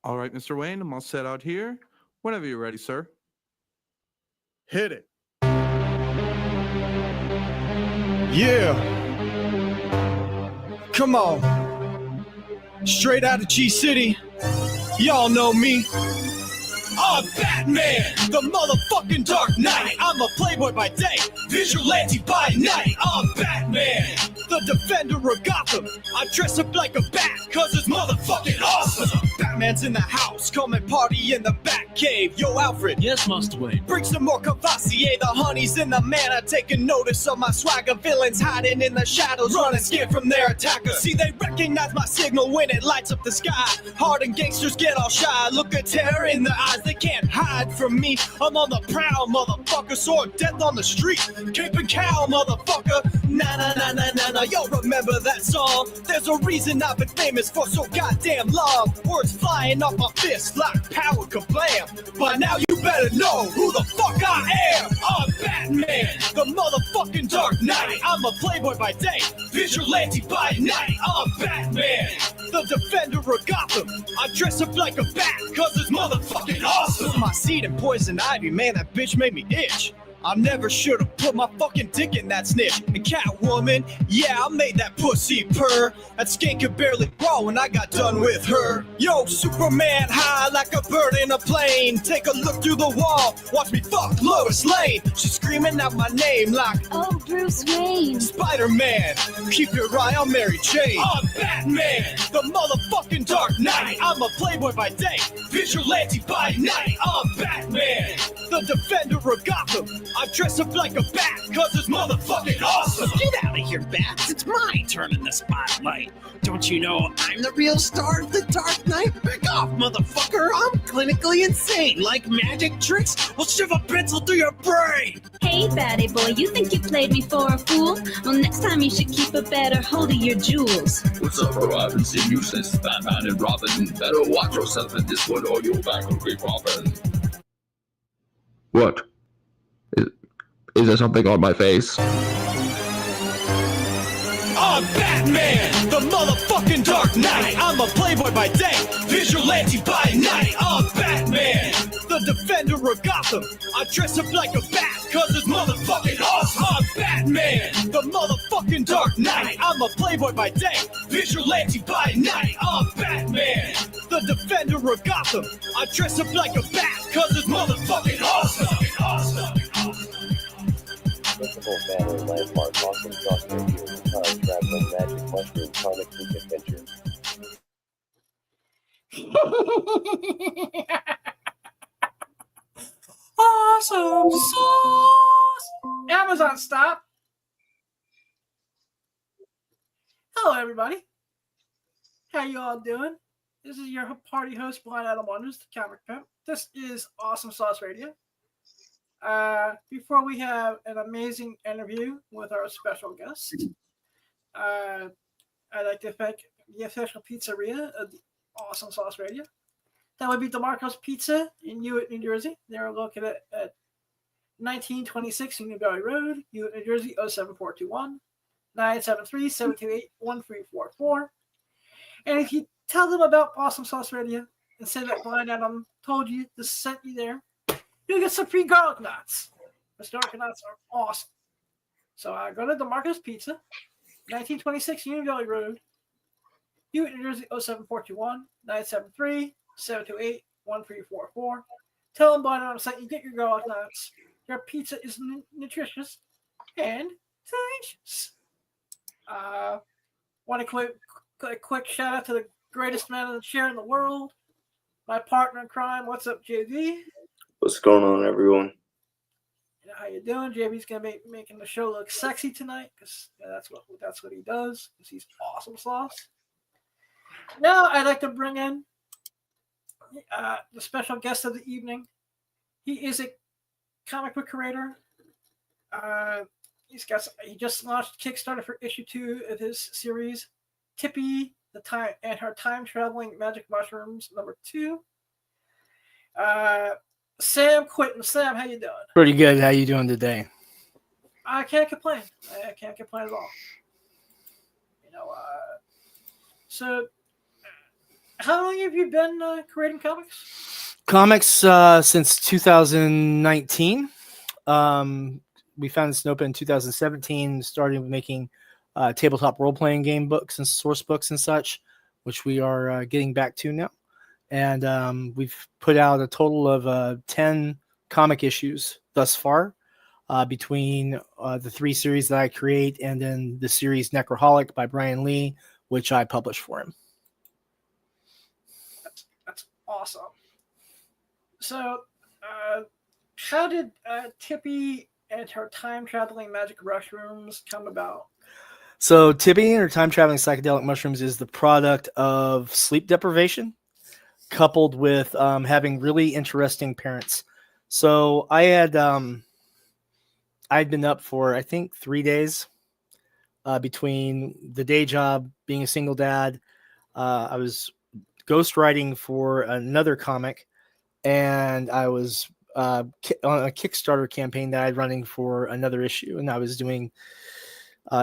All right, Mr. Wayne, I'm all set out here. Whenever you're ready, sir. Hit it. Yeah. Come on. Straight out of G-City. Y'all know me. I'm Batman, the motherfucking Dark Knight. I'm a playboy by day, vigilante by night. I'm Batman, the defender of Gotham. I dress up like a bat, cause it's motherfucking awesome. Batman's in the house, come and party in the Bat Cave. Yo, Alfred. Yes, Master Wayne. Bring some more Cavassier, the honey's in the manor. Taking notice of my swagger, villains hiding in the shadows, running scared from their attackers. See, they recognize my signal when it lights up the sky. Hardened gangsters get all shy, look at terror in their eyes. They can't hide from me, I'm on the prowl, motherfucker. Sword death on the street, cape and cow, motherfucker. Na na na na na na, yo, remember that song? There's a reason I've been famous for so goddamn long. Words flying off my fists like power kablam. By now you better know who the fuck I am. I'm Batman, the motherfucking Dark Knight. I'm a playboy by day, vigilante by night. I'm Batman, the defender of Gotham. I dress up like a bat, cause it's motherfucking awesome. Put my seed in poison ivy, man, that bitch made me itch. I never should've put my fucking dick in that snitch. And Catwoman, yeah, I made that pussy purr. That skank could barely grow when I got done with her. Yo, Superman high like a bird in a plane. Take a look through the wall, watch me fuck Lois Lane. She's screaming out my name like, oh, Bruce Wayne. Spider-Man, keep your eye on Mary Jane. I'm Batman, the motherfucking Dark Knight. I'm a playboy by day, vigilante by night. I'm Batman, the defender of Gotham. I dress up like a bat, cause it's motherfucking awesome. Get out of here, Bats. It's my turn in the spotlight. Don't you know I'm the real star of the Dark Knight? Back off, motherfucker. I'm clinically insane. Like magic tricks? We'll shove a pencil through your brain. Hey, batty boy, you think you played me for a fool? Well, next time you should keep a better hold of your jewels. What's up, bro? I haven't seen you since Batman and Robin. Better watch yourself in this one or you'll back will be Robin. What? Is there something on my face? I'm Batman, the motherfucking Dark Knight. I'm a playboy by day, vigilante by night. I'm Batman, the defender of Gotham. I dress up like a bat, cause it's motherfucking awesome. I'm Batman, the motherfucking Dark Knight. I'm a playboy by day, vigilante by night. I'm Batman, the defender of Gotham. I dress up like a bat, cause it's motherfucking awesome. Principal banner, landmark, awesome sauce radio, time traveling, magic mushroom, comic book adventure. Awesome sauce! Amazon, stop! Hello, everybody. How you all doing? This is your party host, Blind Adam Wonders, the comic pimp. This is Awesome Sauce Radio. Before we have an amazing interview with our special guest, I'd like to thank the official pizzeria of the Awesome Sauce Radio. That would be DeMarco's Pizza in Hewitt, New Jersey. They're located at 1926 Union Valley Road, Hewitt, New Jersey, 07421 973-728-1344. And if you tell them about Awesome Sauce Radio and say that Blind Adam told you to send you there, you'll get some free garlic knots. Those garlic knots are awesome. So go to DeMarco's Pizza, 1926 Union Valley Road, Hewitt, New Jersey, 07421 973-728-1344. Tell them Blind Adam sent you, get your garlic knots. Your pizza is nutritious and delicious. Want to quick shout out to the greatest man on the chair in the world, my partner in crime. What's up, JB? What's going on, everyone? You know, how you doing? JB's gonna be making the show look sexy tonight because that's what he does. Because he's awesome sauce. Now I'd like to bring in the special guest of the evening. He is a comic book creator. He just launched Kickstarter for issue 2 of his series, Tippy and her time traveling magic mushrooms #2. Sam Quinton. Sam, how you doing? Pretty good. How you doing today? I can't complain. I can't complain at all. You know, so How long have you been creating comics? Comics since 2019. We founded Snopa in 2017, started making tabletop role-playing game books and source books and such, which we are getting back to now. And we've put out a total of 10 comic issues thus far, between the 3 series that I create and then the series Necroholic by Brian Lee, which I publish for him. That's awesome. So, how did Tippy and her time-traveling magic mushrooms come about? So Tippy and her time-traveling psychedelic mushrooms is the product of sleep deprivation coupled with having really interesting parents. So I'd been up for, I think, 3 days between the day job, being a single dad. I was ghostwriting for another comic, and I was on a Kickstarter campaign that I had running for another issue, and I was doing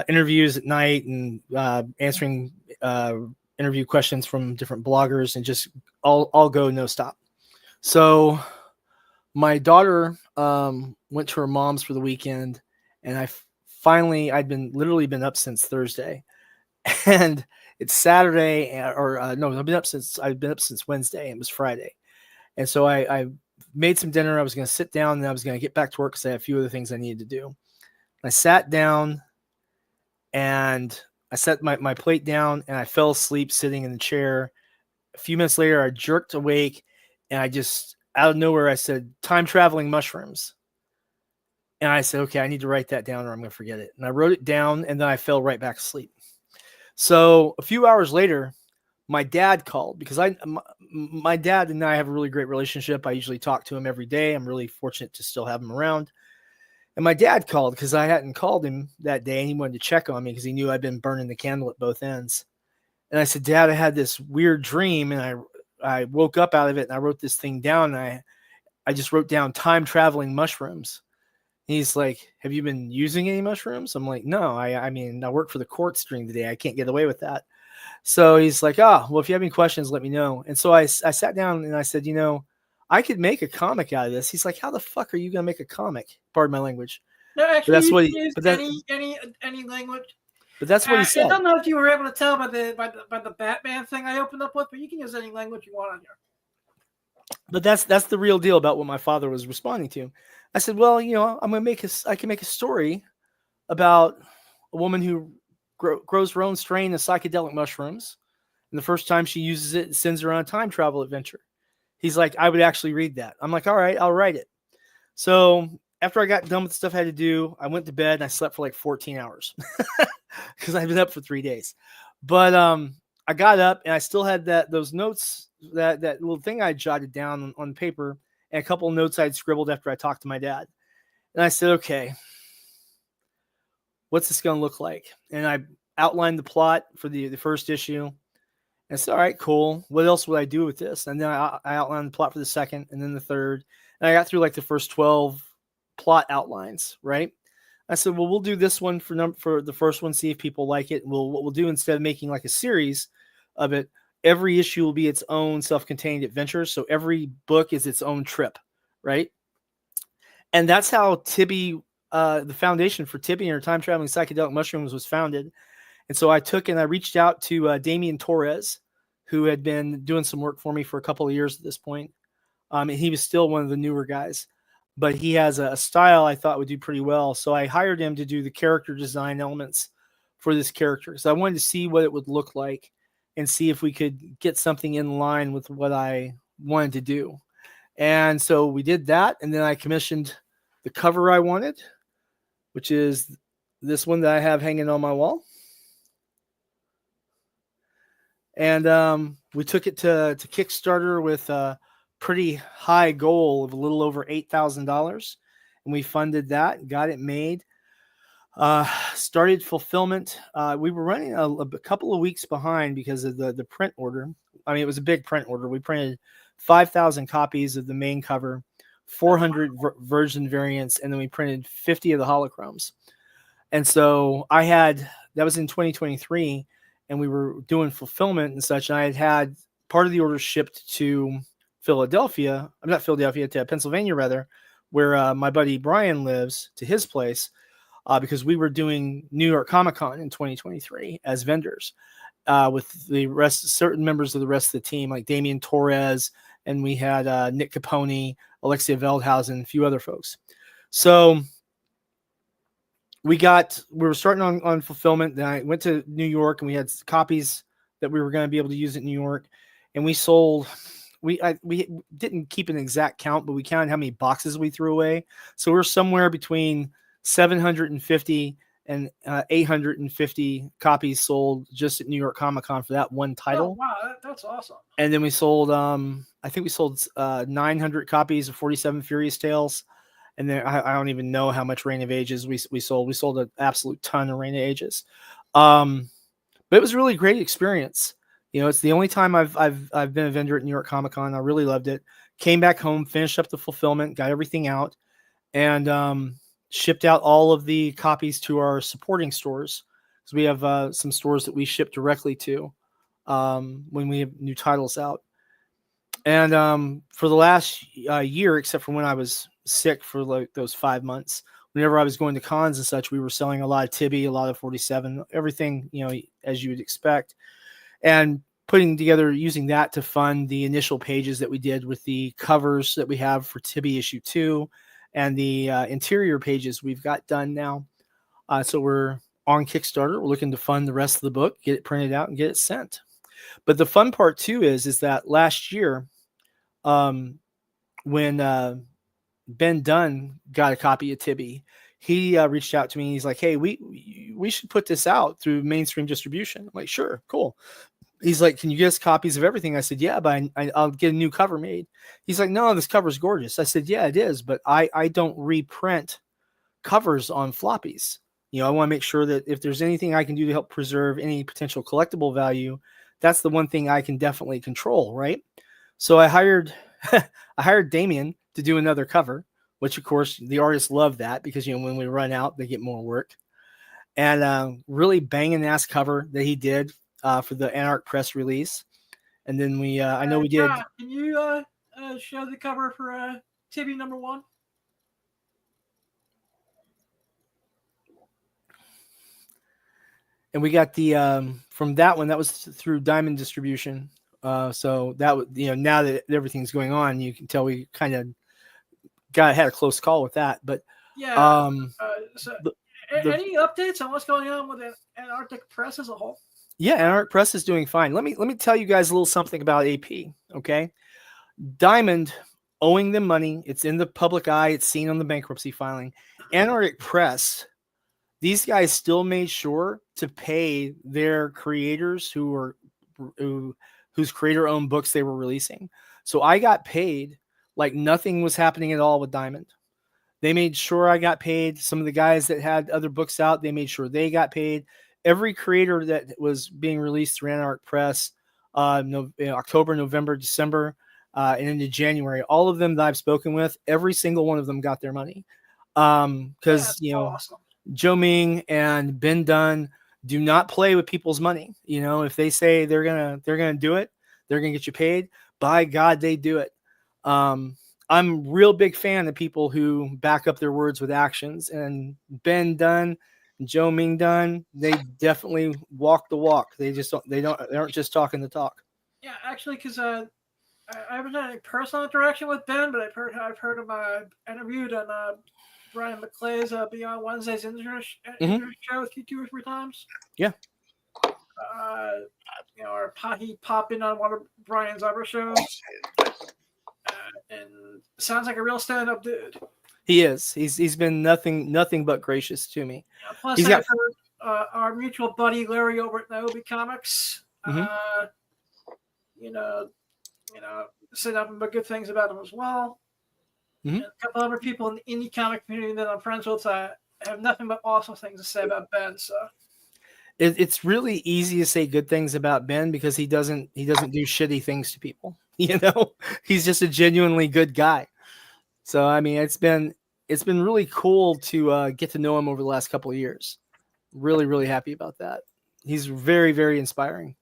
interviews at night and answering interview questions from different bloggers, and just all go no stop. So my daughter went to her mom's for the weekend, and I'd been literally been up since Thursday, and it's Saturday, no, I've been up since Wednesday, and it was Friday. And so I made some dinner. I was going to sit down and I was going to get back to work because I had a few other things I needed to do. I sat down and I set my plate down and I fell asleep sitting in the chair. A few minutes later, I jerked awake and I just, out of nowhere, I said, time traveling mushrooms. And I said, okay, I need to write that down or I'm going to forget it. And I wrote it down and then I fell right back asleep. So a few hours later, my dad called because my dad and I have a really great relationship. I usually talk to him every day. I'm really fortunate to still have him around. And my dad called because I hadn't called him that day, and he wanted to check on me because he knew I'd been burning the candle at both ends. And I said, Dad, I had this weird dream, and I woke up out of it, and I wrote this thing down, and I just wrote down time traveling mushrooms. He's like, have you been using any mushrooms? I'm like, no, I mean, I work for the courts during the day. I can't get away with that. So he's like, well, if you have any questions, let me know. And so I sat down and I said, I could make a comic out of this. He's like, how the fuck are you going to make a comic? Pardon my language. No, actually, that's you what can use any language. But that's what he said. I don't know if you were able to tell by the Batman thing I opened up with, but you can use any language you want on here. But that's the real deal about what my father was responding to. I said, well, I can make a story about a woman who grows her own strain of psychedelic mushrooms, and the first time she uses it, it sends her on a time travel adventure. He's like, I would actually read that. I'm like, all right, I'll write it. So after I got done with the stuff I had to do, I went to bed and I slept for like 14 hours because I've been up for 3 days. But I got up and I still had those notes, that little thing I jotted down on paper, and a couple of notes I'd scribbled after I talked to my dad. And I said, okay, what's this going to look like? And I outlined the plot for the first issue. And I said, all right, cool. What else would I do with this? And then I outlined the plot for the second and then the third. And I got through like the first 12 plot outlines, right? I said, well, we'll do this one for the first one, see if people like it. What we'll do, instead of making like a series of it, every issue will be its own self-contained adventure. So every book is its own trip, right? And that's how Tibby, the foundation for Tibby and her time-traveling psychedelic mushrooms was founded. And so I reached out to Damian Torres, who had been doing some work for me for a couple of years at this point. And he was still one of the newer guys, but he has a style I thought would do pretty well. So I hired him to do the character design elements for this character, because I wanted to see what it would look like and see if we could get something in line with what I wanted to do. And so we did that. And then I commissioned the cover I wanted, which is this one that I have hanging on my wall. And we took it to Kickstarter with a pretty high goal of a little over $8,000. And we funded that, got it made, started fulfillment. We were running a couple of weeks behind because of the print order. I mean, it was a big print order. We printed 5,000 copies of the main cover, 400 version variants, and then we printed 50 of the holochromes. And so that was in 2023, and we were doing fulfillment and such. And I had part of the order shipped to Philadelphia. I'm not Philadelphia, to Pennsylvania rather, where my buddy Brian lives, to his place, because we were doing New York Comic Con in 2023 as vendors with the rest, certain members of the rest of the team, like Damian Torres, and we had Nick Capone, Alexia Veldhausen, a few other folks. So we were starting on fulfillment. Then I went to New York, and we had copies that we were going to be able to use at New York, and we sold. We didn't keep an exact count, but we counted how many boxes we threw away. So we're somewhere between 750 and 850 copies sold just at New York Comic Con for that one title. Oh, wow, that's awesome. I And then we sold, I think we sold 900 copies of 47 Furious Tales. And then I don't even know how much Reign of Ages we sold. We sold an absolute ton of Reign of Ages. But it was a really great experience. You know, it's the only time I've been a vendor at New York Comic Con. I really loved it. Came back home, finished up the fulfillment, got everything out, and shipped out all of the copies to our supporting stores. Because we have some stores that we ship directly to when we have new titles out. And for the last year, except for when I was sick for like those 5 months, whenever I was going to cons and such, we were selling a lot of Tibby, a lot of 47, everything, you know, as you would expect. And putting together, using that to fund the initial pages that we did with the covers that we have for Tibby issue 2 and the interior pages we've got done now. So we're on Kickstarter. We're looking to fund the rest of the book, get it printed out, and get it sent. But the fun part too is that last year, when Ben Dunn got a copy of Tibby, he reached out to me and he's like, "Hey, we should put this out through mainstream distribution." I'm like, "Sure, cool." He's like, "Can you get us copies of everything?" I said, "Yeah, but I'll get a new cover made." He's like, "No, this cover's gorgeous." I said, "Yeah, it is, but I don't reprint covers on floppies. You know, I want to make sure that if there's anything I can do to help preserve any potential collectible value, that's the one thing I can definitely control, right?" So I hired Damien to do another cover, which of course the artists love that because, you know, when we run out, they get more work. And really banging ass cover that he did for the Anarch Press release. And then I know we did. Can you show the cover for Tibby #1? And we got the from that one, that was through Diamond Distribution. So that would, you know, now that everything's going on, you can tell we kind of had a close call with that. But yeah, any updates on what's going on with Antarctic Press as a whole? Yeah, Anarch Press is doing fine. Let me tell you guys a little something about AP. Okay, Diamond owing them money. It's in the public eye. It's seen on the bankruptcy filing. Antarctic Press, these guys still made sure to pay their creators whose creator-owned books they were releasing. So I got paid like nothing was happening at all with Diamond. They made sure I got paid. Some of the guys that had other books out, they made sure they got paid. Every creator that was being released through Anarch Press, October, November, December, and into January, all of them that I've spoken with, every single one of them got their money. Because awesome. Joe Ming and Ben Dunn do not play with people's money. You know, if they say they're gonna do it, they're gonna get you paid. By God, they do it. I'm a real big fan of people who back up their words with actions, and Ben Dunn and Joe Ming Dunn, they definitely walk the walk. They aren't just talking the talk. Yeah, actually, because I haven't had any personal interaction with Ben, but I've heard him interviewed on Brian McClay's Beyond Wednesday's show with you 2 or 3 times. Yeah. Or he popped in on one of Brian's other shows. And sounds like a real stand-up dude. He is. He's been nothing but gracious to me. Yeah, plus, I've heard our mutual buddy Larry over at Naomi Comics. Said nothing but good things about him as well. And a couple other people in the indie comic community that I'm friends with have nothing but awesome things to say about Ben. So it's really easy to say good things about Ben because he doesn't do shitty things to people. You know, he's just a genuinely good guy. So I mean, it's been really cool to get to know him over the last couple of years. Really, really happy about that. He's very, very inspiring.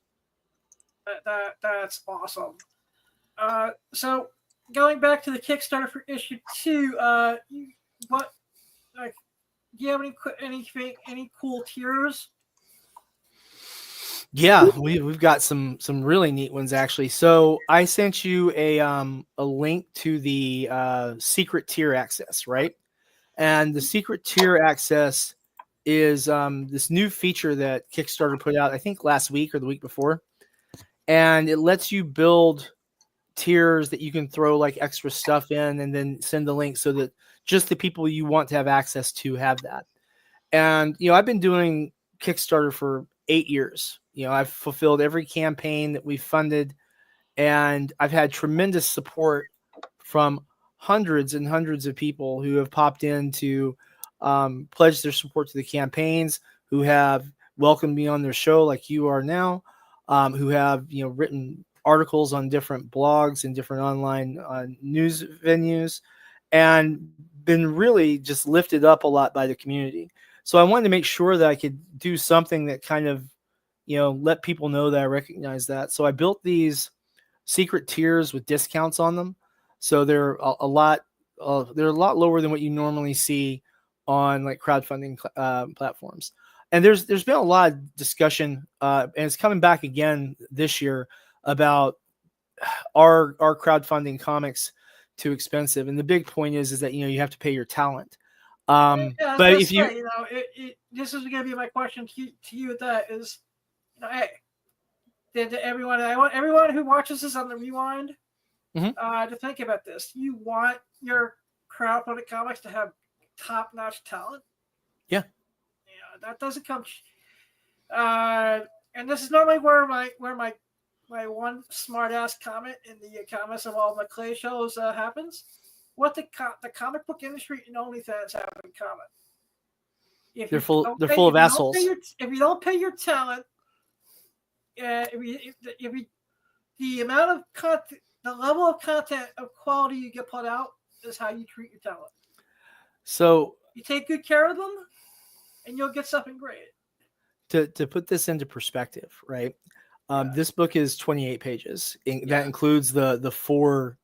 That's awesome. So going back to the Kickstarter for issue 2, what like do you have any cool tiers? Yeah, we've got some really neat ones actually. So I sent you a link to the secret tier access, right? And the secret tier access is this new feature that Kickstarter put out, I think last week or the week before, and it lets you build tiers that you can throw like extra stuff in, and then send the link so that just the people you want to have access to have that. And I've been doing Kickstarter for 8 years. I've fulfilled every campaign that we've funded, and I've had tremendous support from hundreds and hundreds of people who have popped in to pledge their support to the campaigns, who have welcomed me on their show like you are now, who have written articles on different blogs and different online news venues, and been really just lifted up a lot by the community. So I wanted to make sure that I could do something that kind of, let people know that I recognize that. So I built these secret tiers with discounts on them. So they're a lot lower than what you normally see on like crowdfunding platforms. And there's been a lot of discussion, and it's coming back again this year about are crowdfunding comics too expensive? And the big point is that you have to pay your talent. But if you, this is going to be my question to you. That is, hey, to everyone, I want everyone who watches this on the rewind to think about this. You want your crowdfunded comics to have top-notch talent. Yeah. That doesn't come. And this is normally where my one smart-ass comment in the comments of all my Clay shows happens. What the comic book industry and OnlyFans have in common? They're full of assholes. If you don't pay your talent, the amount of content, the level of content of quality you get put out is how you treat your talent. So you take good care of them, and you'll get something great. To put this into perspective, right? This book is 28 pages. That includes the 4.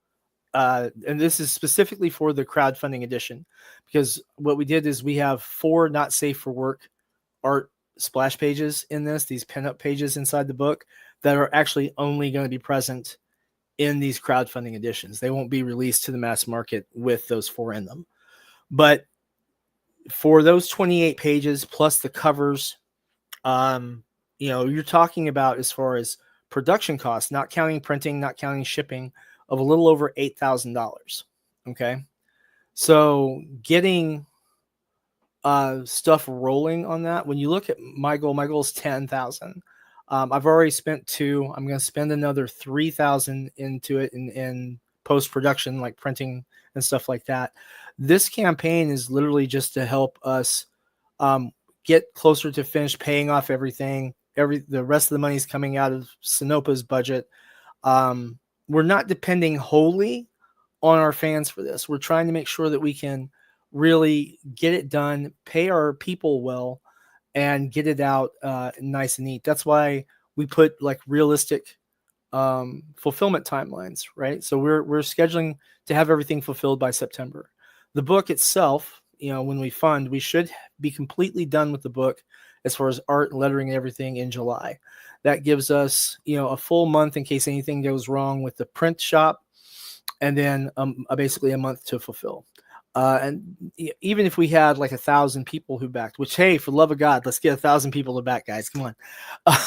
And this is specifically for the crowdfunding edition, because what we did is we have 4 not safe for work art splash pages in these pinup pages inside the book that are actually only going to be present in these crowdfunding editions. They won't be released to the mass market with those 4 in them. But for those 28 pages plus the covers, you're talking about, as far as production costs, not counting printing, not counting shipping, of a little over $8,000. Okay. So getting stuff rolling on that, when you look at my goal is 10,000. I've already spent 2. I'm going to spend another 3,000 into it in post-production, like printing and stuff like that. This campaign is literally just to help us get closer to finish paying off everything. The rest of the money is coming out of Sinopa's budget. We're not depending wholly on our fans for this. We're trying to make sure that we can really get it done, pay our people well, and get it out nice and neat. That's why we put like realistic fulfillment timelines, right? So we're scheduling to have everything fulfilled by September. The book itself, when we fund, we should be completely done with the book as far as art and lettering and everything in July. That gives us, a full month in case anything goes wrong with the print shop, and then basically a month to fulfill. And even if we had like 1,000 people who backed, which, hey, for the love of God, let's get 1,000 people to back, guys. Come on.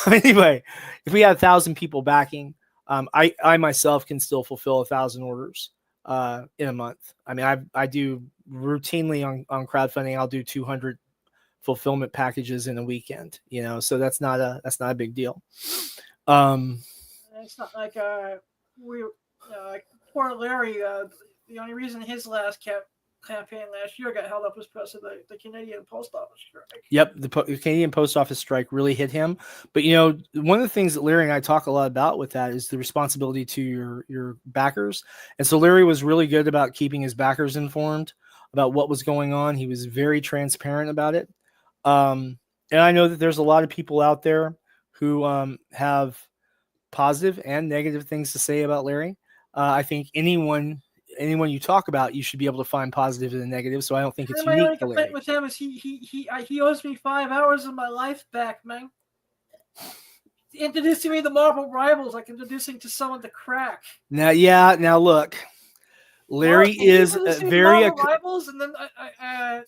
Anyway, if we had 1,000 people backing, I myself can still fulfill 1,000 orders in a month. I mean, I do routinely on crowdfunding. I'll do 200 fulfillment packages in a weekend, so that's not a big deal. It's not like like poor Larry. The only reason his last campaign last year got held up was because of the Canadian Post Office strike. Yep, the Canadian Post Office strike really hit him. But one of the things that Larry and I talk a lot about with that is the responsibility to your backers. And so Larry was really good about keeping his backers informed about what was going on. He was very transparent about it. And I know that there's a lot of people out there who have positive and negative things to say about Larry. I think anyone you talk about, you should be able to find positive and negative. So I don't think it's My unique only to Larry. complaint with him is he owes me 5 hours of my life back, man. Introducing me to Marvel Rivals, like introducing to someone to crack. Now look, Larry is Introducing me to very Marvel Rivals, and then I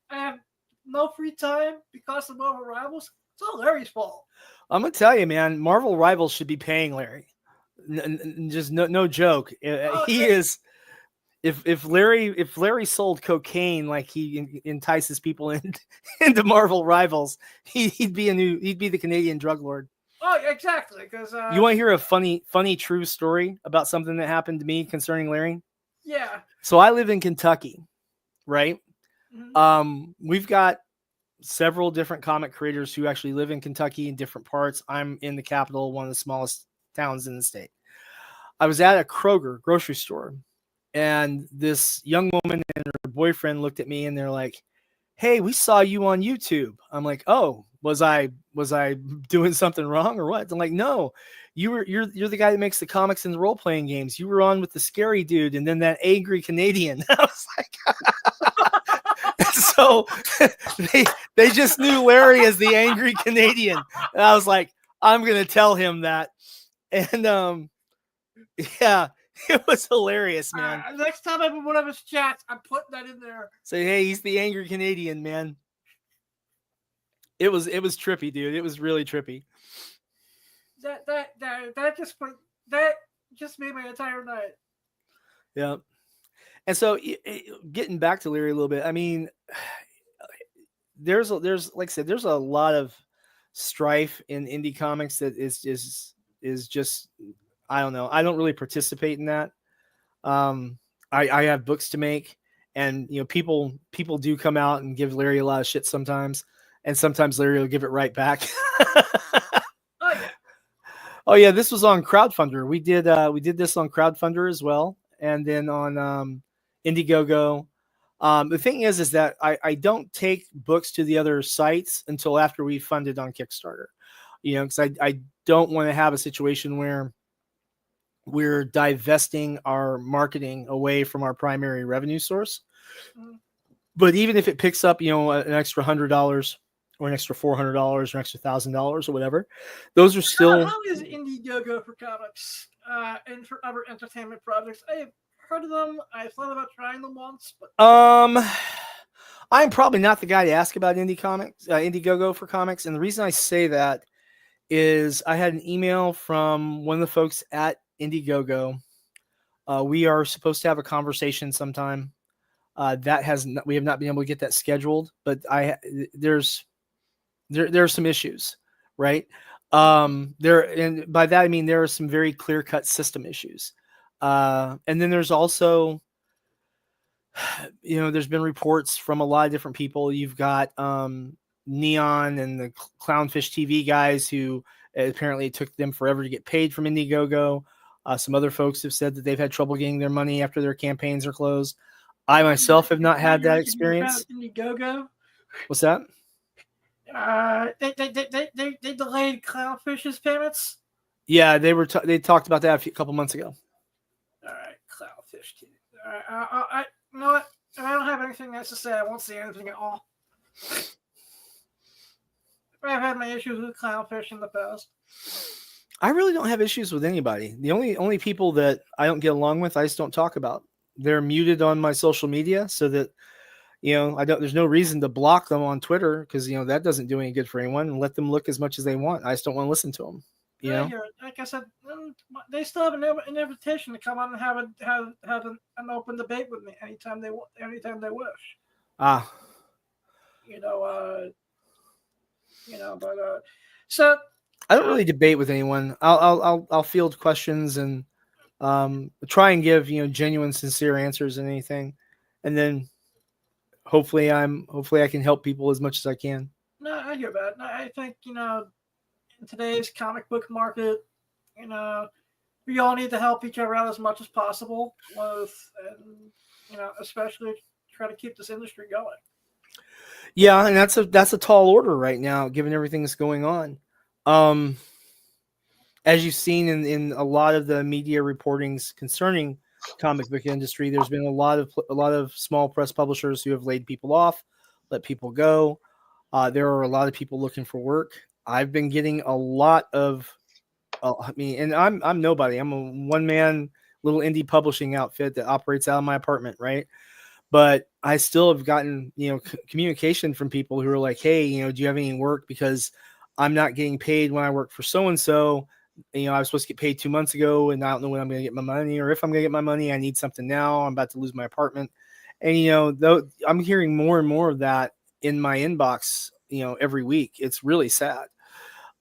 have no free time because of Marvel Rivals. It's all Larry's fault. I'm gonna tell you, man. Marvel Rivals should be paying Larry. Just no joke. He is. If Larry sold cocaine like he entices people into Marvel Rivals, he'd be the Canadian drug lord. Oh, exactly. Because you want to hear a funny true story about something that happened to me concerning Larry? Yeah. So I live in Kentucky, right? Mm-hmm. We've got several different comic creators who actually live in Kentucky in different parts. I'm in the capital, one of the smallest towns in the state. I was at a Kroger grocery store, and this young woman and her boyfriend looked at me and they're like, "Hey, we saw you on YouTube." I'm like, "Oh, was I doing something wrong or what?" I'm like, "No, you're the guy that makes the comics and the role playing games. You were on with the scary dude and then that angry Canadian." I was like, so they just knew Larry as the angry Canadian, and I was like, "I'm gonna tell him that," and yeah. It was hilarious, man. Next time I'm in one of his chats, I'm putting that in there. Say, hey, he's the angry Canadian, man. It was trippy, dude. It was really trippy. That just made my entire night. Yeah. And so, getting back to Larry a little bit, I mean, there's like I said, there's a lot of strife in indie comics that is just, I don't know. I don't really participate in that. I have books to make, and people do come out and give Larry a lot of shit sometimes, and sometimes Larry will give it right back. Oh yeah, this was on Crowdfunder. We did this on Crowdfunder as well, and then on Indiegogo. The thing is that I don't take books to the other sites until after we funded on Kickstarter. Because I don't want to have a situation where we're divesting our marketing away from our primary revenue source. But even if it picks up, an extra $100 or an extra $400 or an extra $1,000 or whatever, those are still. How is Indiegogo for comics and for other entertainment projects? I've heard of them. I thought about trying them once, but I'm probably not the guy to ask about Indiegogo for comics, and the reason I say that is I had an email from one of the folks at Indiegogo. We are supposed to have a conversation sometime. We have not been able to get that scheduled, but there's some issues, right? And by that I mean there are some very clear-cut system issues, and then there's also, there's been reports from a lot of different people. You've got Neon and the Clownfish TV guys who apparently it took them forever to get paid from Indiegogo. Some other folks have said that they've had trouble getting their money after their campaigns are closed. I myself have not had that experience. Indiegogo. What's that? They delayed Clownfish's payments. Yeah, they talked about that a couple months ago. All right, Clownfish TV. All right, you know what? If I don't have anything else to say, I won't say anything at all. I've had my issues with Clownfish in the past. I really don't have issues with anybody. The only people that I don't get along with, I just don't talk about. They're muted on my social media so that, there's no reason to block them on Twitter because, that doesn't do any good for anyone, and let them look as much as they want. I just don't want to listen to them. Like I said, they still have an invitation to come on and have an open debate with me anytime they wish. So I don't really debate with anyone. I'll field questions and try and give genuine, sincere answers and anything, and then hopefully I can help people as much as I can. No, I hear that. I think in today's comic book market, we all need to help each other out as much as possible, especially try to keep this industry going. Yeah, and that's a tall order right now, given everything that's going on. As you've seen in a lot of the media reportings concerning comic book industry, there's been a lot of small press publishers who have laid people off, let people go. There are a lot of people looking for work. I've been getting a lot of, and I'm nobody. I'm a one man little indie publishing outfit that operates out of my apartment, right? But I still have gotten, communication from people who are like, hey, do you have any work? Because I'm not getting paid when I work for so-and-so. I was supposed to get paid 2 months ago and I don't know when I'm going to get my money, or if I'm going to get my money, I need something now. I'm about to lose my apartment. And, though I'm hearing more and more of that in my inbox, every week. It's really sad.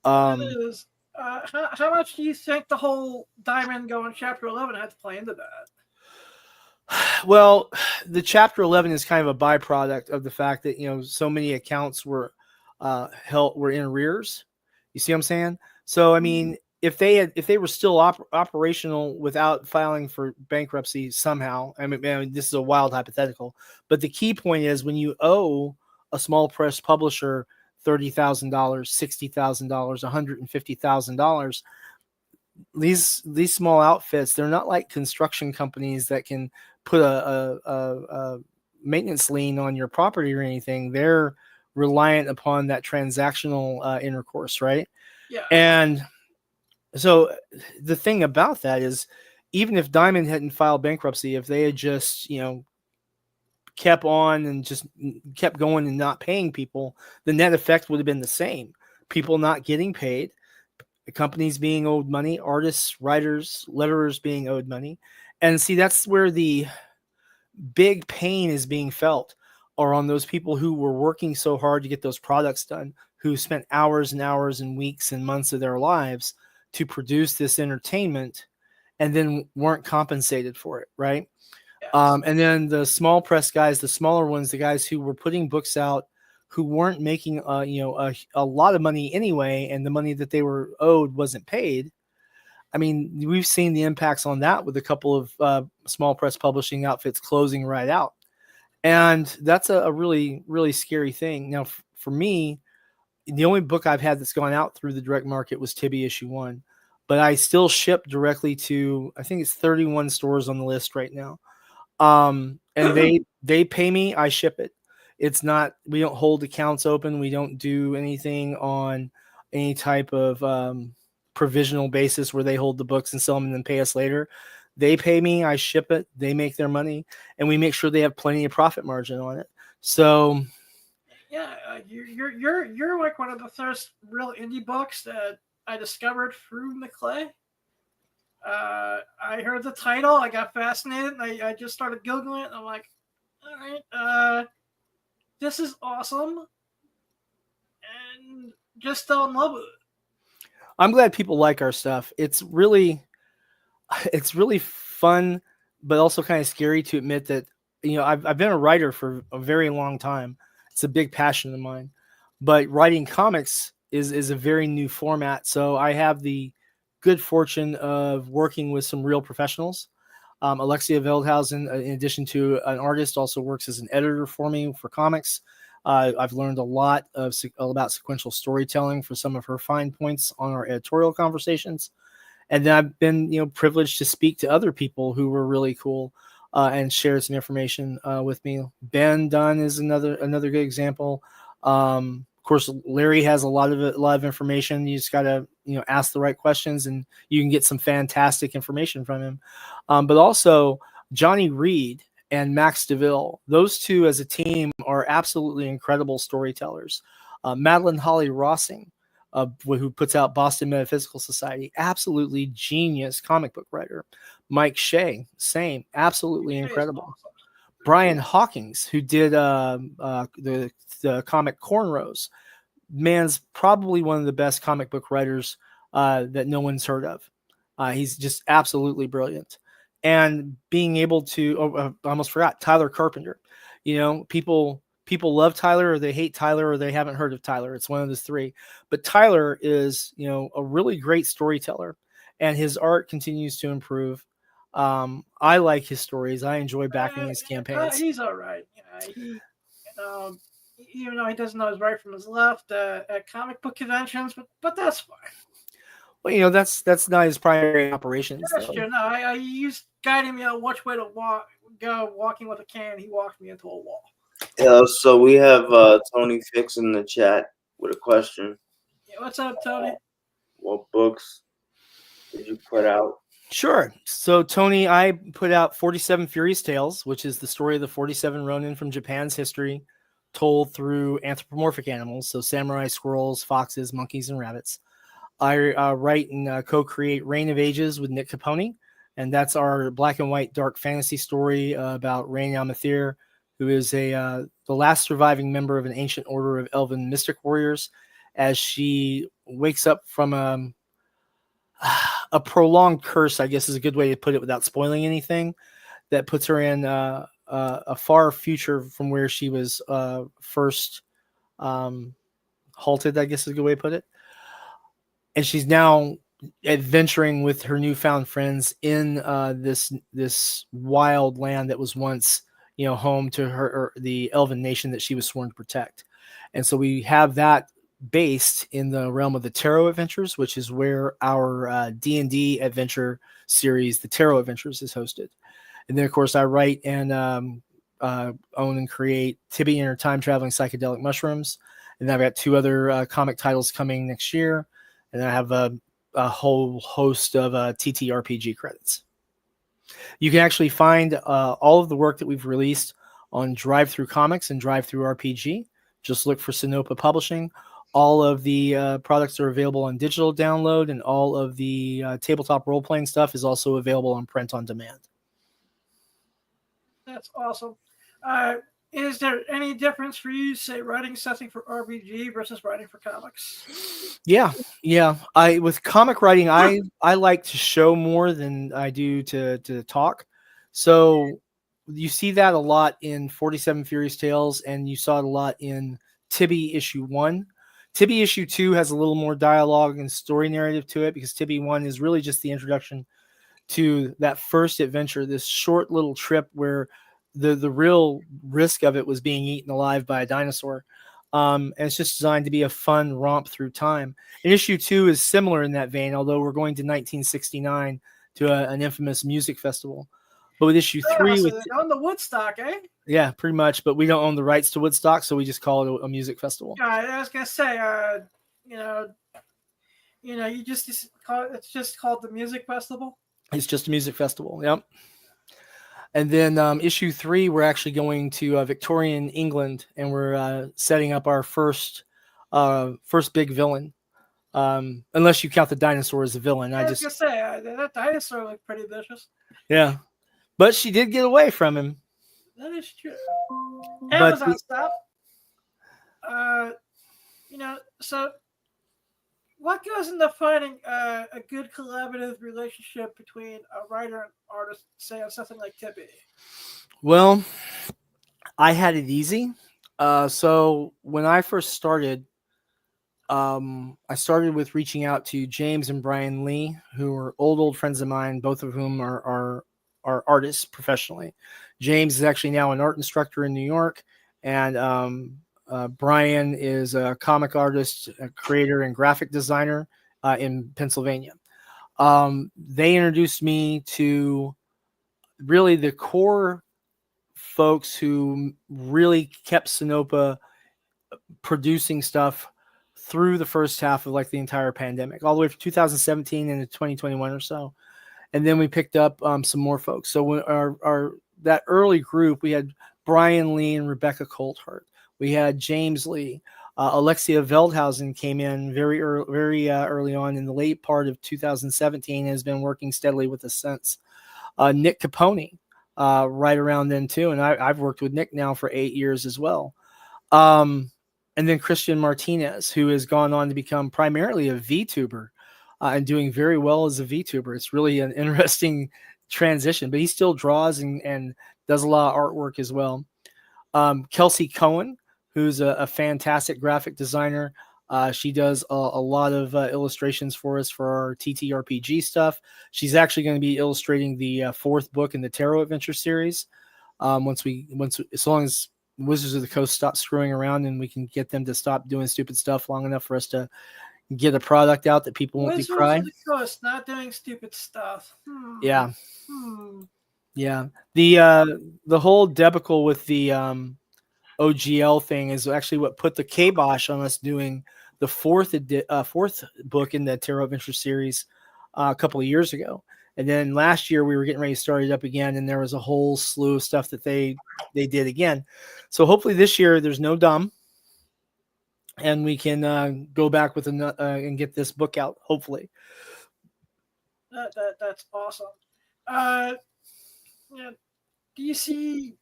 It is. How much do you think the whole Diamond going Chapter 11 had to play into that? Well, the Chapter 11 is kind of a byproduct of the fact that so many accounts were were in arrears. You see what I'm saying? So I mean, if they were still operational without filing for bankruptcy somehow, I mean, this is a wild hypothetical, but the key point is when you owe a small press publisher $30,000, $60,000, $150,000. These small outfits, they're not like construction companies that can put a maintenance lien on your property or anything. They're reliant upon that transactional intercourse, right? Yeah. And so the thing about that is, even if Diamond hadn't filed bankruptcy, if they had just kept on and just kept going and not paying people, the net effect would have been the same. People not getting paid, the companies being owed money, artists, writers, letterers being owed money. And see, that's where the big pain is being felt, or on those people who were working so hard to get those products done, who spent hours and hours and weeks and months of their lives to produce this entertainment and then weren't compensated for it, right? Yes. And then the small press guys, the smaller ones, the guys who were putting books out, who weren't making a lot of money anyway, and the money that they were owed wasn't paid. I mean, we've seen the impacts on that with a couple of small press publishing outfits closing right out. And that's a really, really scary thing. Now, for me, the only book I've had that's gone out through the direct market was Tibby issue 1. But I still ship directly to, I think it's 31 stores on the list right now. And they pay me, I ship it. It's not, we don't hold accounts open. We don't do anything on any type of provisional basis where they hold the books and sell them and then pay us later. They pay me, I ship it, they make their money, and we make sure they have plenty of profit margin on it. So yeah, you're like one of the first real indie books that I discovered through McClay. I heard the title, I got fascinated, and I just started Googling it, and I'm like, all right, this is awesome, and just fell in love with it. I'm glad people like our stuff. It's really fun, but also kind of scary to admit that, I've been a writer for a very long time. It's a big passion of mine, but writing comics is a very new format. So I have the good fortune of working with some real professionals. Alexia Veldhausen, in addition to an artist, also works as an editor for me for comics. I've learned a lot about sequential storytelling for some of her fine points on our editorial conversations. And then I've been, privileged to speak to other people who were really cool and share some information with me. Ben Dunn is another good example. Of course, Larry has a lot of information. You just got to, ask the right questions, and you can get some fantastic information from him. But also Johnny Reed and Max DeVille, those two as a team are absolutely incredible storytellers. Madeline Holly Rossing, who puts out Boston Metaphysical Society, absolutely genius comic book writer. Mike Shea, same, absolutely incredible. Brian Hawkins, who did the comic Cornrows, man's probably one of the best comic book writers that no one's heard of. He's just absolutely brilliant. And being able to, I almost forgot, Tyler Carpenter. People love Tyler, or they hate Tyler, or they haven't heard of Tyler. It's one of the three. But Tyler is, a really great storyteller, and his art continues to improve. I like his stories. I enjoy backing his campaigns. He's all right. even though he doesn't know his right from his left at comic book conventions, but that's fine. Well, that's not his primary operations. That's Though. true. No, I used guiding me on which way to walking with a can. He walked me into a wall. Yeah, so we have Tony Fix in the chat with a question. Yeah, what's up, Tony? What books did you put out? Sure. So, Tony, I put out 47 Furious Tales, which is the story of the 47 Ronin from Japan's history, told through anthropomorphic animals, so samurai, squirrels, foxes, monkeys, and rabbits. I write and co-create Reign of Ages with Nick Capone, and that's our black and white dark fantasy story about Reign Yamathir, who is the last surviving member of an ancient order of elven mystic warriors, as she wakes up from a prolonged curse, I guess is a good way to put it without spoiling anything, that puts her in a far future from where she was first halted, I guess is a good way to put it. And she's now adventuring with her newfound friends in this wild land that was once, home to her, the elven nation that she was sworn to protect. And so we have that based in the realm of the Tarot Adventures, which is where our D&D adventure series, the Tarot Adventures, is hosted. And then, of course, I write and own and create Tibby and Her Time Traveling Psychedelic Mushrooms. And then I've got 2 other comic titles coming next year. And I have a whole host of TTRPG credits. You can actually find all of the work that we've released on Drive-Thru Comics and Drive-Thru RPG. Just look for Sinopa Publishing. All of the products are available on digital download, and all of the tabletop role-playing stuff is also available on print on demand. That's awesome. Is there any difference for you, say, writing something for RPG versus writing for comics? Yeah. With comic writing, I like to show more than I do to talk. So you see that a lot in 47 Furious Tales, and you saw it a lot in Tibby issue 1. Tibby issue 2 has a little more dialogue and story narrative to it, because Tibby 1 is really just the introduction to that first adventure, this short little trip where the real risk of it was being eaten alive by a dinosaur. And it's just designed to be a fun romp through time. And issue 2 is similar in that vein, although we're going to 1969 to an infamous music festival. But with issue 3, so they own the Woodstock, eh? Yeah, pretty much. But we don't own the rights to Woodstock, so we just call it a music festival. Yeah, I was gonna say, you just call it, it's just called the music festival. It's just a music festival. Yep. And then issue 3, we're actually going to Victorian England, and we're setting up our first big villain. Unless you count the dinosaur as a villain. I was gonna say that dinosaur looked pretty vicious. Yeah, but she did get away from him. That is true. Amazon stuff. So what goes into finding a good collaborative relationship between a writer and artist, say on something like Tibby? Well, I had it easy. So when I first started, I started with reaching out to James and Brian Lee, who are old friends of mine, both of whom are artists professionally. James is actually now an art instructor in New York, and Brian is a comic artist, a creator, and graphic designer in Pennsylvania. They introduced me to really the core folks who really kept Sinopa producing stuff through the first half of like the entire pandemic, all the way from 2017 into 2021 or so. And then we picked up some more folks. So when our that early group, we had Brian Lee and Rebecca Coulthart. We had James Lee. Alexia Veldhausen came in very early on in the late part of 2017 and has been working steadily with us since. Nick Capone, right around then too. And I've worked with Nick now for 8 years as well. And then Christian Martinez, who has gone on to become primarily a VTuber and doing very well as a VTuber. It's really an interesting transition, but he still draws and does a lot of artwork as well. Kelsey Cohen, who's a fantastic graphic designer. She does a lot of illustrations for us for our TTRPG stuff. She's actually going to be illustrating the 4th book in the Tarot Adventure series. As long as Wizards of the Coast stop screwing around and we can get them to stop doing stupid stuff long enough for us to get a product out that people won't Wizards decry. of the Coast not doing stupid stuff. Yeah. Hmm. Yeah. The whole debacle with the OGL thing is actually what put the kibosh on us doing the fourth book in the Tarot Adventure series a couple of years ago. And then last year we were getting ready to start it up again, and there was a whole slew of stuff that they did again. So hopefully this year there's no dumb, and we can go back with and get this book out. Hopefully, That's awesome. Yeah, do you see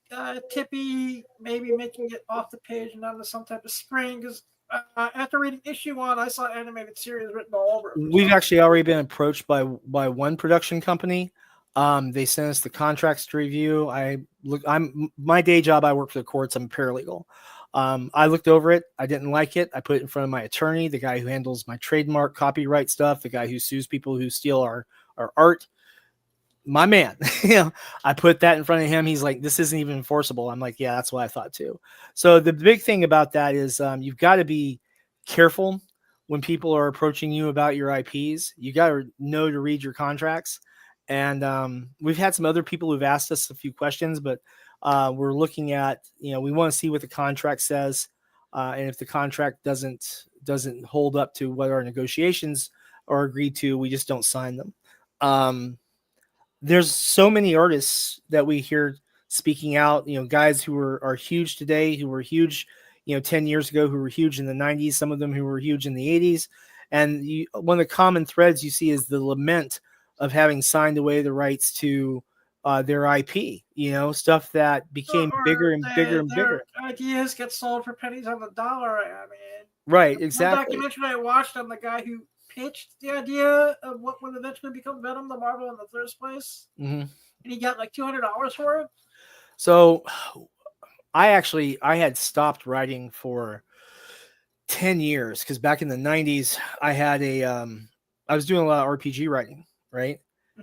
Tippy maybe making it off the page and onto some type of screen? Because after reading issue 1, I saw animated series written all over it. we've actually already been approached by one production company. They sent us the contracts to review. I'm my day job. I work for the courts. I'm a paralegal. I looked over it. I didn't like it. I put it in front of my attorney, the guy who handles my trademark copyright stuff, the guy who sues people who steal our art. My man, I put that in front of him. He's like, this isn't even enforceable. I'm like, yeah, that's what I thought too. So the big thing about that is you've got to be careful when people are approaching you about your IPs. You got to know to read your contracts. And we've had some other people who've asked us a few questions, but we're looking at, we want to see what the contract says. And if the contract doesn't hold up to what our negotiations are agreed to, we just don't sign them. There's so many artists that we hear speaking out, guys who are huge today, who were huge, 10 years ago, who were huge in the 90s, some of them who were huge in the 80s. And one of the common threads you see is the lament of having signed away the rights to their IP, stuff that became bigger and bigger and bigger. Ideas get sold for pennies on the dollar. I mean, right, exactly. One documentary I watched on the guy who pitched the idea of what would eventually become Venom the Marvel in the first place, and he got like $200 for it. So I had stopped writing for 10 years because back in the 90s I had I was doing a lot of RPG writing, right?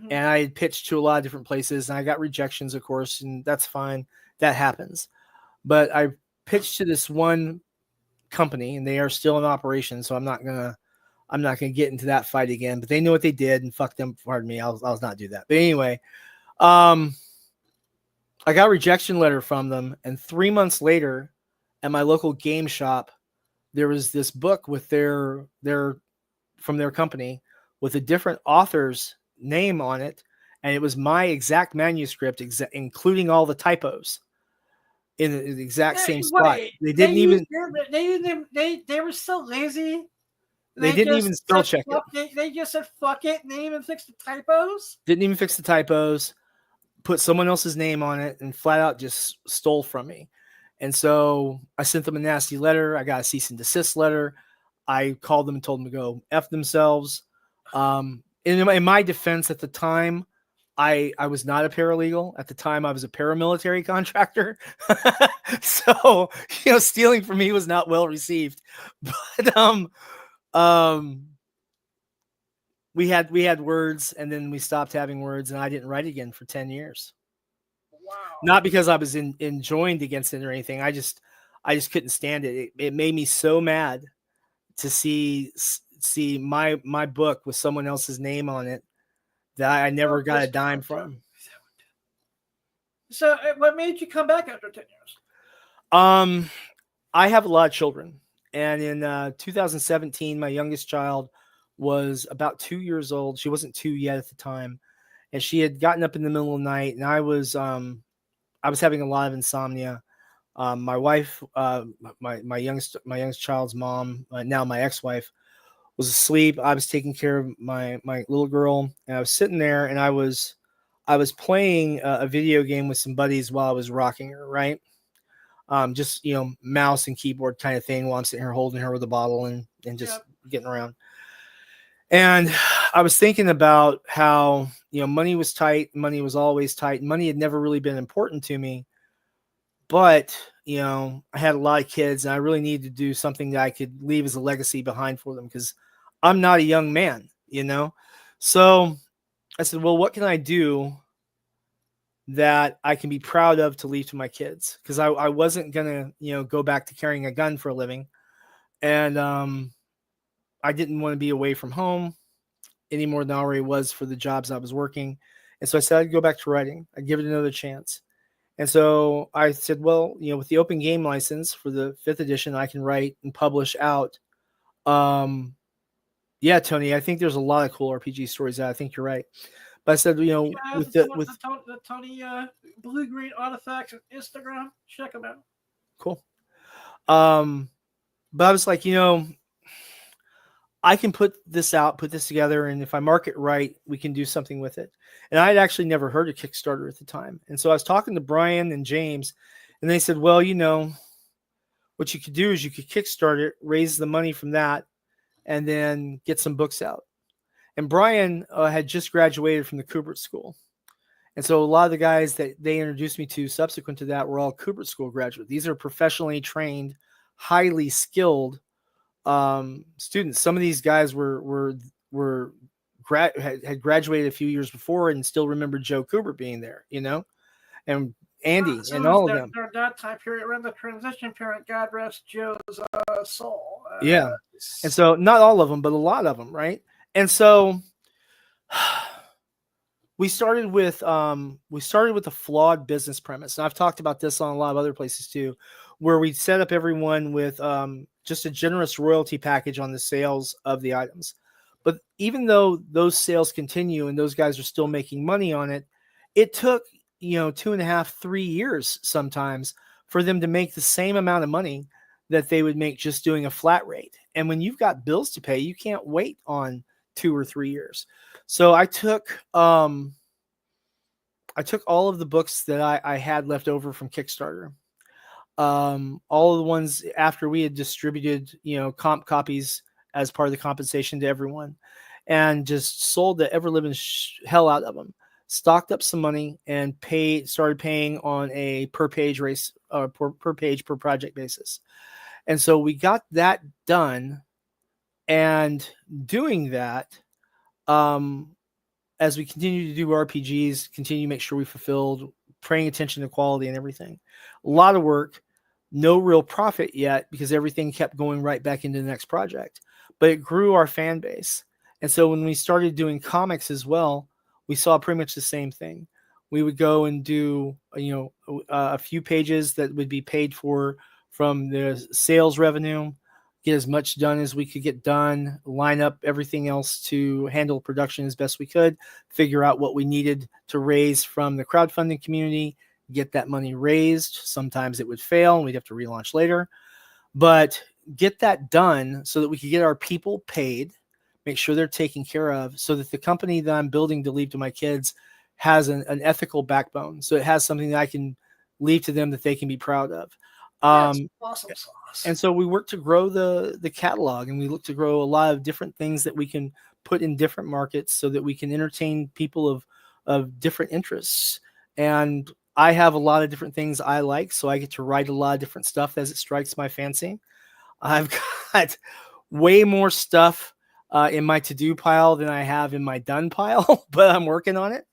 And I had pitched to a lot of different places and I got rejections, of course, and that's fine. That happens. But I pitched to this one company and they are still in operation, so I'm not gonna get into that fight again, but they know what they did and fuck them. Pardon me. I'll not do that. But anyway, I got a rejection letter from them. And 3 months later at my local game shop, there was this book with their from their company with a different author's name on it. And it was my exact manuscript, including all the typos in the exact same spot. They were so lazy. They didn't even spell check it. They just said fuck it and they even fixed the typos. Didn't even fix the typos, put someone else's name on it, and flat out just stole from me. And so I sent them a nasty letter. I got a cease and desist letter. I called them and told them to go F themselves. In my defense at the time, I was not a paralegal. At the time, I was a paramilitary contractor. So, stealing from me was not well received. But we had words, and then we stopped having words, and I didn't write again for 10 years. Wow. Not because I was enjoined against it or anything. I just couldn't stand it. It made me so mad to see my book with someone else's name on it that I never got a dime from. So what made you come back after 10 years? I have a lot of children. And in 2017, my youngest child was about 2 years old. She wasn't 2 yet at the time. And she had gotten up in the middle of the night, and I was having a lot of insomnia. My wife, my youngest child's mom, now my ex-wife, was asleep. I was taking care of my little girl, and I was sitting there, and I was playing a video game with some buddies while I was rocking her, right? Just mouse and keyboard kind of thing while I'm sitting here holding her with a bottle and just getting around. And I was thinking about how money was tight, money was always tight, money had never really been important to me. But I had a lot of kids, and I really needed to do something that I could leave as a legacy behind for them, because I'm not a young man, So I said, well, what can I do that I can be proud of to leave to my kids, because I wasn't gonna go back to carrying a gun for a living, and I didn't want to be away from home any more than I already was for the jobs I was working, and so I said I'd go back to writing. I'd give it another chance, and so I said, well, with the open game license for the 5th edition, I can write and publish out. Yeah, Tony, I think there's a lot of cool RPG stories out. I think you're right. But I said, with the Tony Blue Green Artifacts on Instagram, check them out. Cool. But I was like, I can put this together, and if I mark it right, we can do something with it. And I had actually never heard of Kickstarter at the time. And so I was talking to Brian and James, and they said, well, what you could do is you could Kickstart it, raise the money from that, and then get some books out. And Brian had just graduated from the Kubert School. And so a lot of the guys that they introduced me to subsequent to that were all Kubert School graduates. These are professionally trained, highly skilled students. Some of these guys had graduated a few years before and still remember Joe Kubert being there, and Andy and all of them. During that time period, around the transition period, God rest Joe's soul. Yeah. And so not all of them, but a lot of them, right? And so we started with a flawed business premise. And I've talked about this on a lot of other places too, where we set up everyone with just a generous royalty package on the sales of the items. But even though those sales continue and those guys are still making money on it, it took 2.5, 3 years sometimes for them to make the same amount of money that they would make just doing a flat rate. And when you've got bills to pay, you can't wait on 2 or 3 years. So I took all of the books that I had left over from Kickstarter, all of the ones after we had distributed, comp copies as part of the compensation to everyone, and just sold the ever living hell out of them. Stocked up some money and started paying on a per page per project basis. And so we got that done, and doing that, as we continue to do RPGs, continue to make sure we fulfilled, paying attention to quality and everything. A lot of work, no real profit yet, because everything kept going right back into the next project. But it grew our fan base. And so when we started doing comics as well, we saw pretty much the same thing. We would go and do, a few pages that would be paid for from the sales revenue, get as much done as we could get done, line up everything else to handle production as best we could, figure out what we needed to raise from the crowdfunding community, get that money raised. Sometimes it would fail and we'd have to relaunch later, but get that done so that we could get our people paid, make sure they're taken care of, so that the company that I'm building to leave to my kids has an ethical backbone. So it has something that I can leave to them that they can be proud of. Awesome sauce. And so we work to grow the catalog, and we look to grow a lot of different things that we can put in different markets so that we can entertain people of different interests. And I have a lot of different things I like, so I get to write a lot of different stuff as it strikes my fancy. I've got way more stuff in my to-do pile than I have in my done pile, but I'm working on it.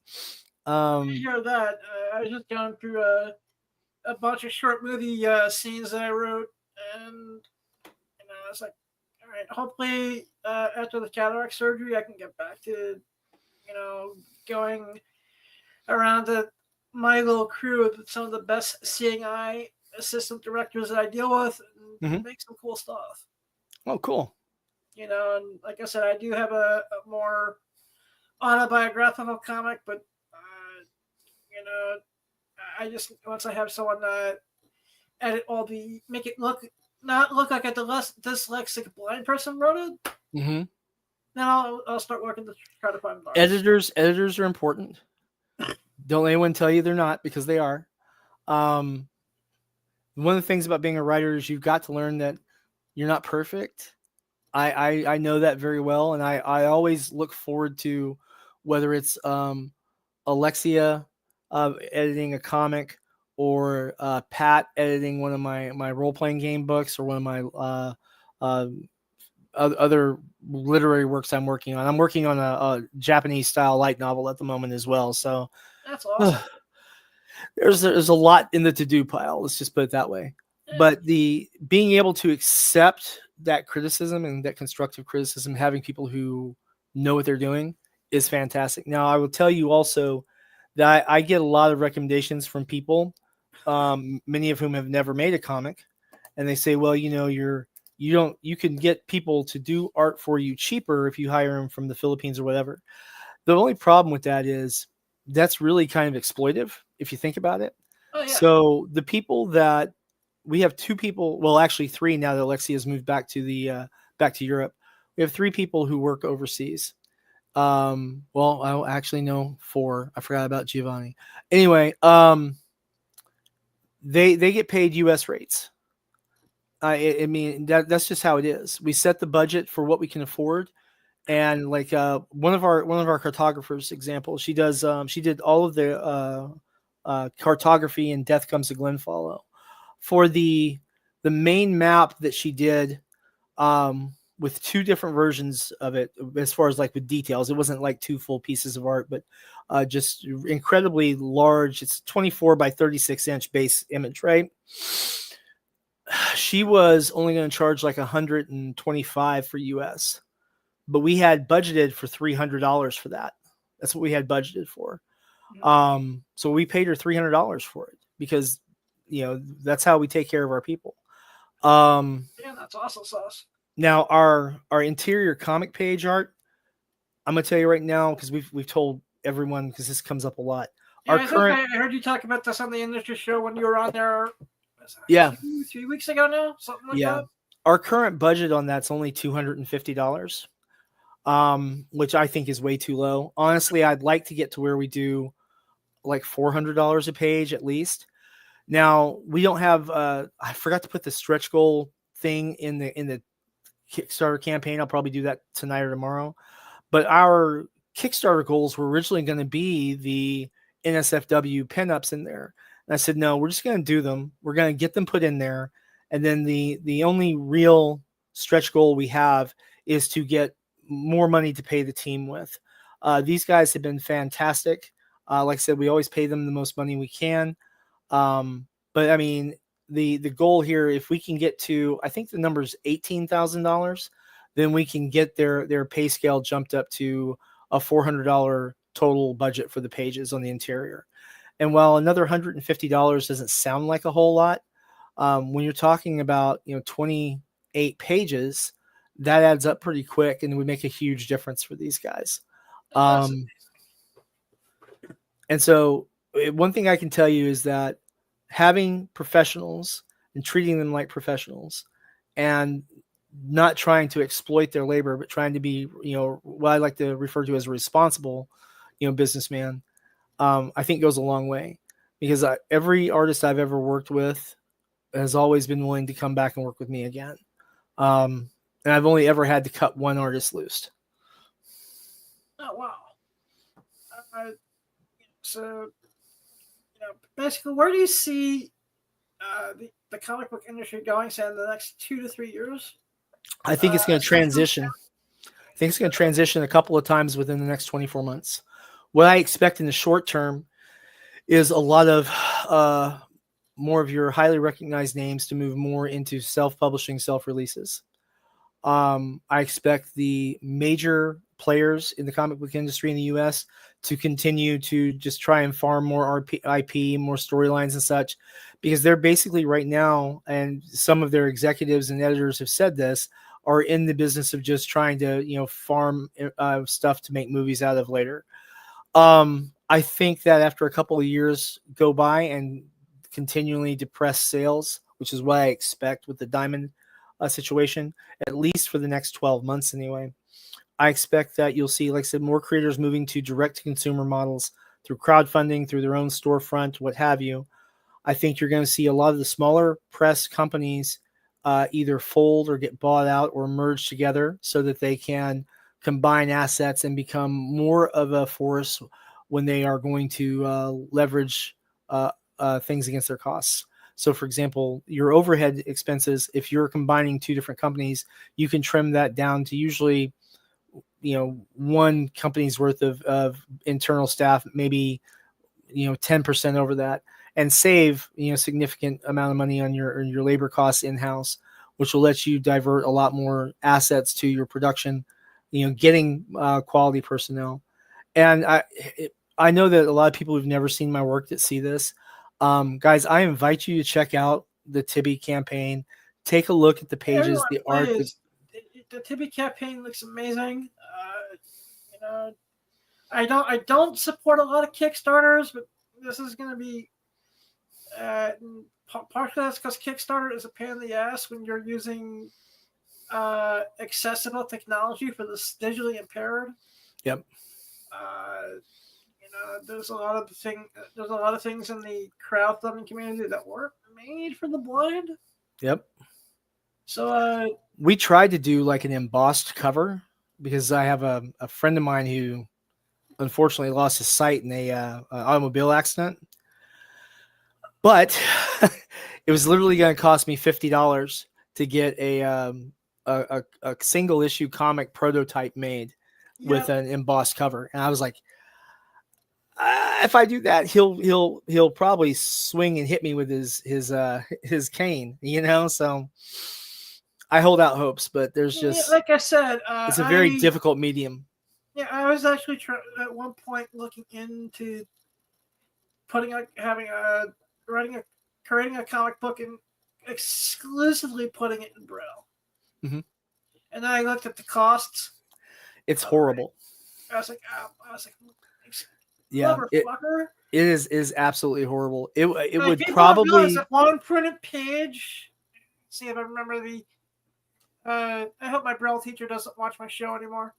You hear that? I was just going through a bunch of short movie scenes that I wrote, and it's like, all right, hopefully after the cataract surgery, I can get back to, going around to my little crew with some of the best seeing eye assistant directors that I deal with, and make some cool stuff. Oh, cool. And like I said, I do have a more autobiographical comic, but I just, once I have someone edit make it not look like a dyslexic blind person wrote it, then I'll start working to try to find bars. Editors are important. Don't let anyone tell you they're not, because they are. One of the things about being a writer is you've got to learn that you're not perfect. I know that very well, and I always look forward to, whether it's Alexia editing a comic, or Pat editing one of my role-playing game books, or one of my other literary works I'm working on. I'm working on a Japanese-style light novel at the moment as well. So that's awesome. there's a lot in the to-do pile. Let's just put it that way. But the being able to accept that criticism and that constructive criticism, having people who know what they're doing is fantastic. Now, I will tell you also that I get a lot of recommendations from people, many of whom have never made a comic, and they say, well, you can get people to do art for you cheaper if you hire them from the Philippines or whatever. The only problem with that is that's really kind of exploitive if you think about it. Oh, yeah. So the people that we have 2 people, well, actually 3 now that Alexia has moved back to back to Europe. We have 3 people who work overseas. Well, I actually know 4. I forgot about Giovanni. Anyway, they get paid U.S. rates. I mean that's just how it is. We set the budget for what we can afford, and like one of our cartographers, example, she did all of the cartography in Death Comes to Glenfollow. For the main map that she did, with 2 different versions of it, as far as like with details, it wasn't like 2 full pieces of art, but just incredibly large. It's 24 by 36 inch base image, right? She was only going to charge like $125 for US, but we had budgeted for $300 for that. That's what we had budgeted for. So we paid her $300 for it because, that's how we take care of our people. Yeah, that's awesome sauce. Now our interior comic page art, I'm gonna tell you right now, because we've told everyone, because this comes up a lot. Yeah, I heard you talk about this on the industry show when you were on there. Yeah, 3 weeks ago now, something like that. Our current budget on that's only $250, which I think is way too low. Honestly, I'd like to get to where we do like $400 a page at least. Now we don't have. I forgot to put the stretch goal thing in the Kickstarter campaign. I'll probably do that tonight or tomorrow. But our Kickstarter goals were originally going to be the NSFW pinups in there. And I said, no, we're just going to do them. We're going to get them put in there. And then the only real stretch goal we have is to get more money to pay the team with. These guys have been fantastic. Like I said, we always pay them the most money we can. But I mean, the goal here, if we can get to, I think the number is $18,000, then we can get their pay scale jumped up to a $400 total budget for the pages on the interior. And while another $150 doesn't sound like a whole lot, when you're talking about 28 pages, that adds up pretty quick and would make a huge difference for these guys. And so one thing I can tell you is that having professionals and treating them like professionals and not trying to exploit their labor, but trying to be, what I like to refer to as a responsible, businessman, I think goes a long way, because every artist I've ever worked with has always been willing to come back and work with me again. And I've only ever had to cut one artist loose. Oh, wow. So, basically, where do you see the comic book industry going, say, in the next 2 to 3 years? I think it's going to transition. I think it's going to transition a couple of times within the next 24 months. What I expect in the short term is a lot of more of your highly recognized names to move more into self-publishing, self-releases. I expect the major players in the comic book industry in the U.S. to continue to just try and farm more IP, more storylines and such, because they're basically right now, and some of their executives and editors have said this, are in the business of just trying to, farm stuff to make movies out of later. I think that after a couple of years go by and continually depressed sales, which is what I expect with the Diamond situation, at least for the next 12 months anyway, I expect that you'll see, like I said, more creators moving to direct-to-consumer models through crowdfunding, through their own storefront, what have you. I think you're going to see a lot of the smaller press companies either fold or get bought out or merge together so that they can combine assets and become more of a force when they are going to leverage things against their costs. So, for example, your overhead expenses, if you're combining 2 different companies, you can trim that down to usually, one company's worth of internal staff, maybe 10% over that, and save significant amount of money on your labor costs in house, which will let you divert a lot more assets to your production. Getting quality personnel, and I know that a lot of people who've never seen my work that see this, guys. I invite you to check out the Tibby campaign. Take a look at the pages, the art. The Tibby campaign looks amazing. I don't support a lot of Kickstarters, but this is going to be partially that's because Kickstarter is a pain in the ass when you're using accessible technology for the digitally impaired. Yep. There's a lot of things in the crowdfunding community that weren't made for the blind. Yep. So we tried to do like an embossed cover because I have a friend of mine who unfortunately lost his sight in a automobile accident. But it was literally going to cost me $50 to get a single issue comic prototype made with an embossed cover, and I was like, if I do that, he'll probably swing and hit me with his cane, So I hold out hopes, but there's just like I said, it's a very difficult medium. Yeah, I was actually at one point looking into creating a comic book and exclusively putting it in Braille. Mm-hmm. And then I looked at the costs. It's horrible. I was like, yeah, motherfucker. It is absolutely horrible. It would people probably a one printed page. See if I remember the. I hope my Braille teacher doesn't watch my show anymore.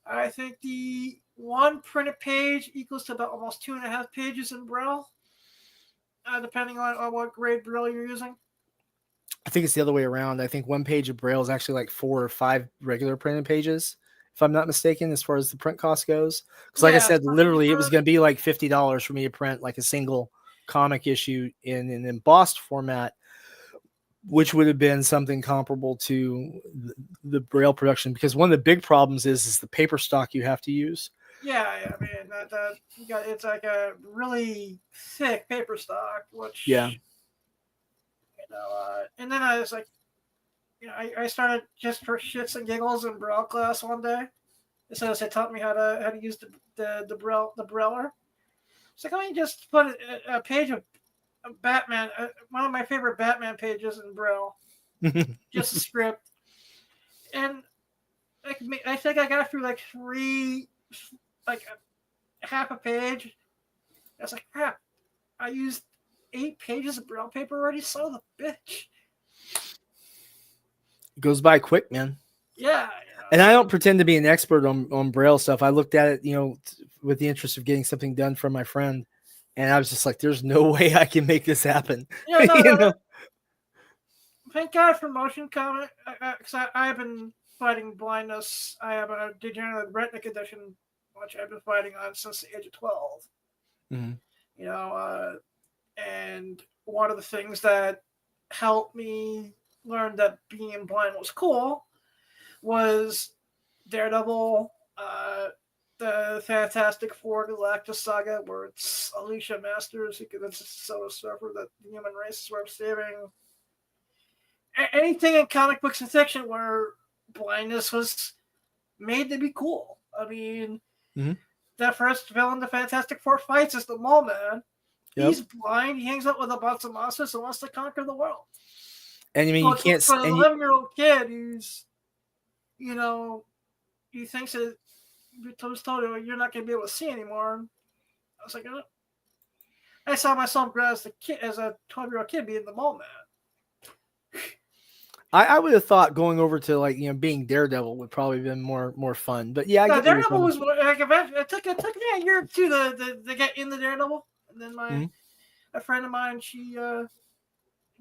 I think the one printed page equals to about almost 2.5 pages in Braille, depending on what grade Braille you're using. I think it's the other way around. I think one page of Braille is actually like 4 or 5 regular printed pages, if I'm not mistaken, as far as the print cost goes. Because like I said, literally, it was going to be like $50 for me to print like a single comic issue in an embossed format, which would have been something comparable to the Braille production. Because one of the big problems is the paper stock you have to use. Yeah, I mean, it's like a really thick paper stock, which and then I was like, I started just for shits and giggles in Braille class one day. So they taught me how to use the Brailler. It's like, let me just put a page of Batman, one of my favorite Batman pages in Braille, just a script, and I think I got through like half a page. I was like, crap, I used 8 pages of Braille paper already. Son of a bitch. It goes by quick, man. Yeah. And I don't pretend to be an expert on Braille stuff. I looked at it, with the interest of getting something done for my friend. And I was just like, there's no way I can make this happen. Yeah, no. Thank God for motion comic. Because I've been fighting blindness. I have a degenerative retina condition, which I've been fighting on since the age of 12. Mm-hmm. And one of the things that helped me learn that being blind was cool was Daredevil, the Fantastic Four Galactus Saga, where it's Alicia Masters who convinces the Silver Surfer that the human race is worth saving. Anything in comic books and fiction where blindness was made to be cool. I mean, that first villain the Fantastic Four fights is the Mole Man. Yep. He's blind. He hangs out with a bunch of monsters and wants to conquer the world. And I mean, you can't. For an 11-year-old kid who's, he thinks that was told him you're not going to be able to see anymore. I was like, I saw myself grow as a 12-year-old kid being the Mole Man. I would have thought going over to being Daredevil would probably have been more fun. But yeah, I get Daredevil was like it took me a year or two to get into Daredevil. And then a friend of mine, she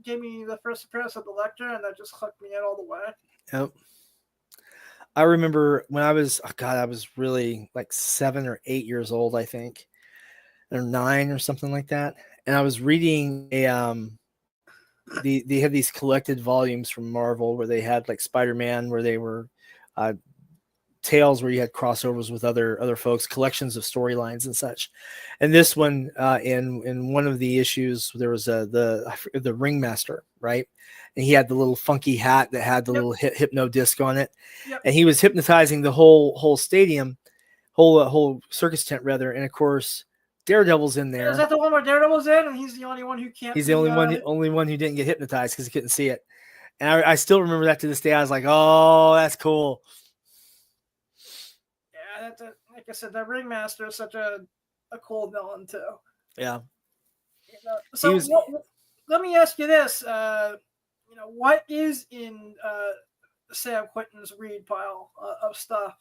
gave me the first appearance of the Lecter, and that just hooked me in all the way. Yep. I remember when I was really like 7 or 8 years old, I think, or 9 or something like that. And I was reading they had these collected volumes from Marvel where they had like Spider-Man, where they were tales where you had crossovers with other folks, collections of storylines and such. And this one, in one of the issues, there was the ringmaster, right? And he had the little funky hat that had the little hypno disc on it, and he was hypnotizing the whole stadium, whole circus tent rather. And of course, Daredevil's in there. Is that the one where Daredevil's in, and he's the only one who can't? He's the only one who didn't get hypnotized because he couldn't see it. And I still remember that to this day. I was like, oh, that's cool. Yeah, like I said, that Ringmaster is such a cool villain too. Yeah. So let me ask you this: what is in Sam Quinton's read pile of stuff?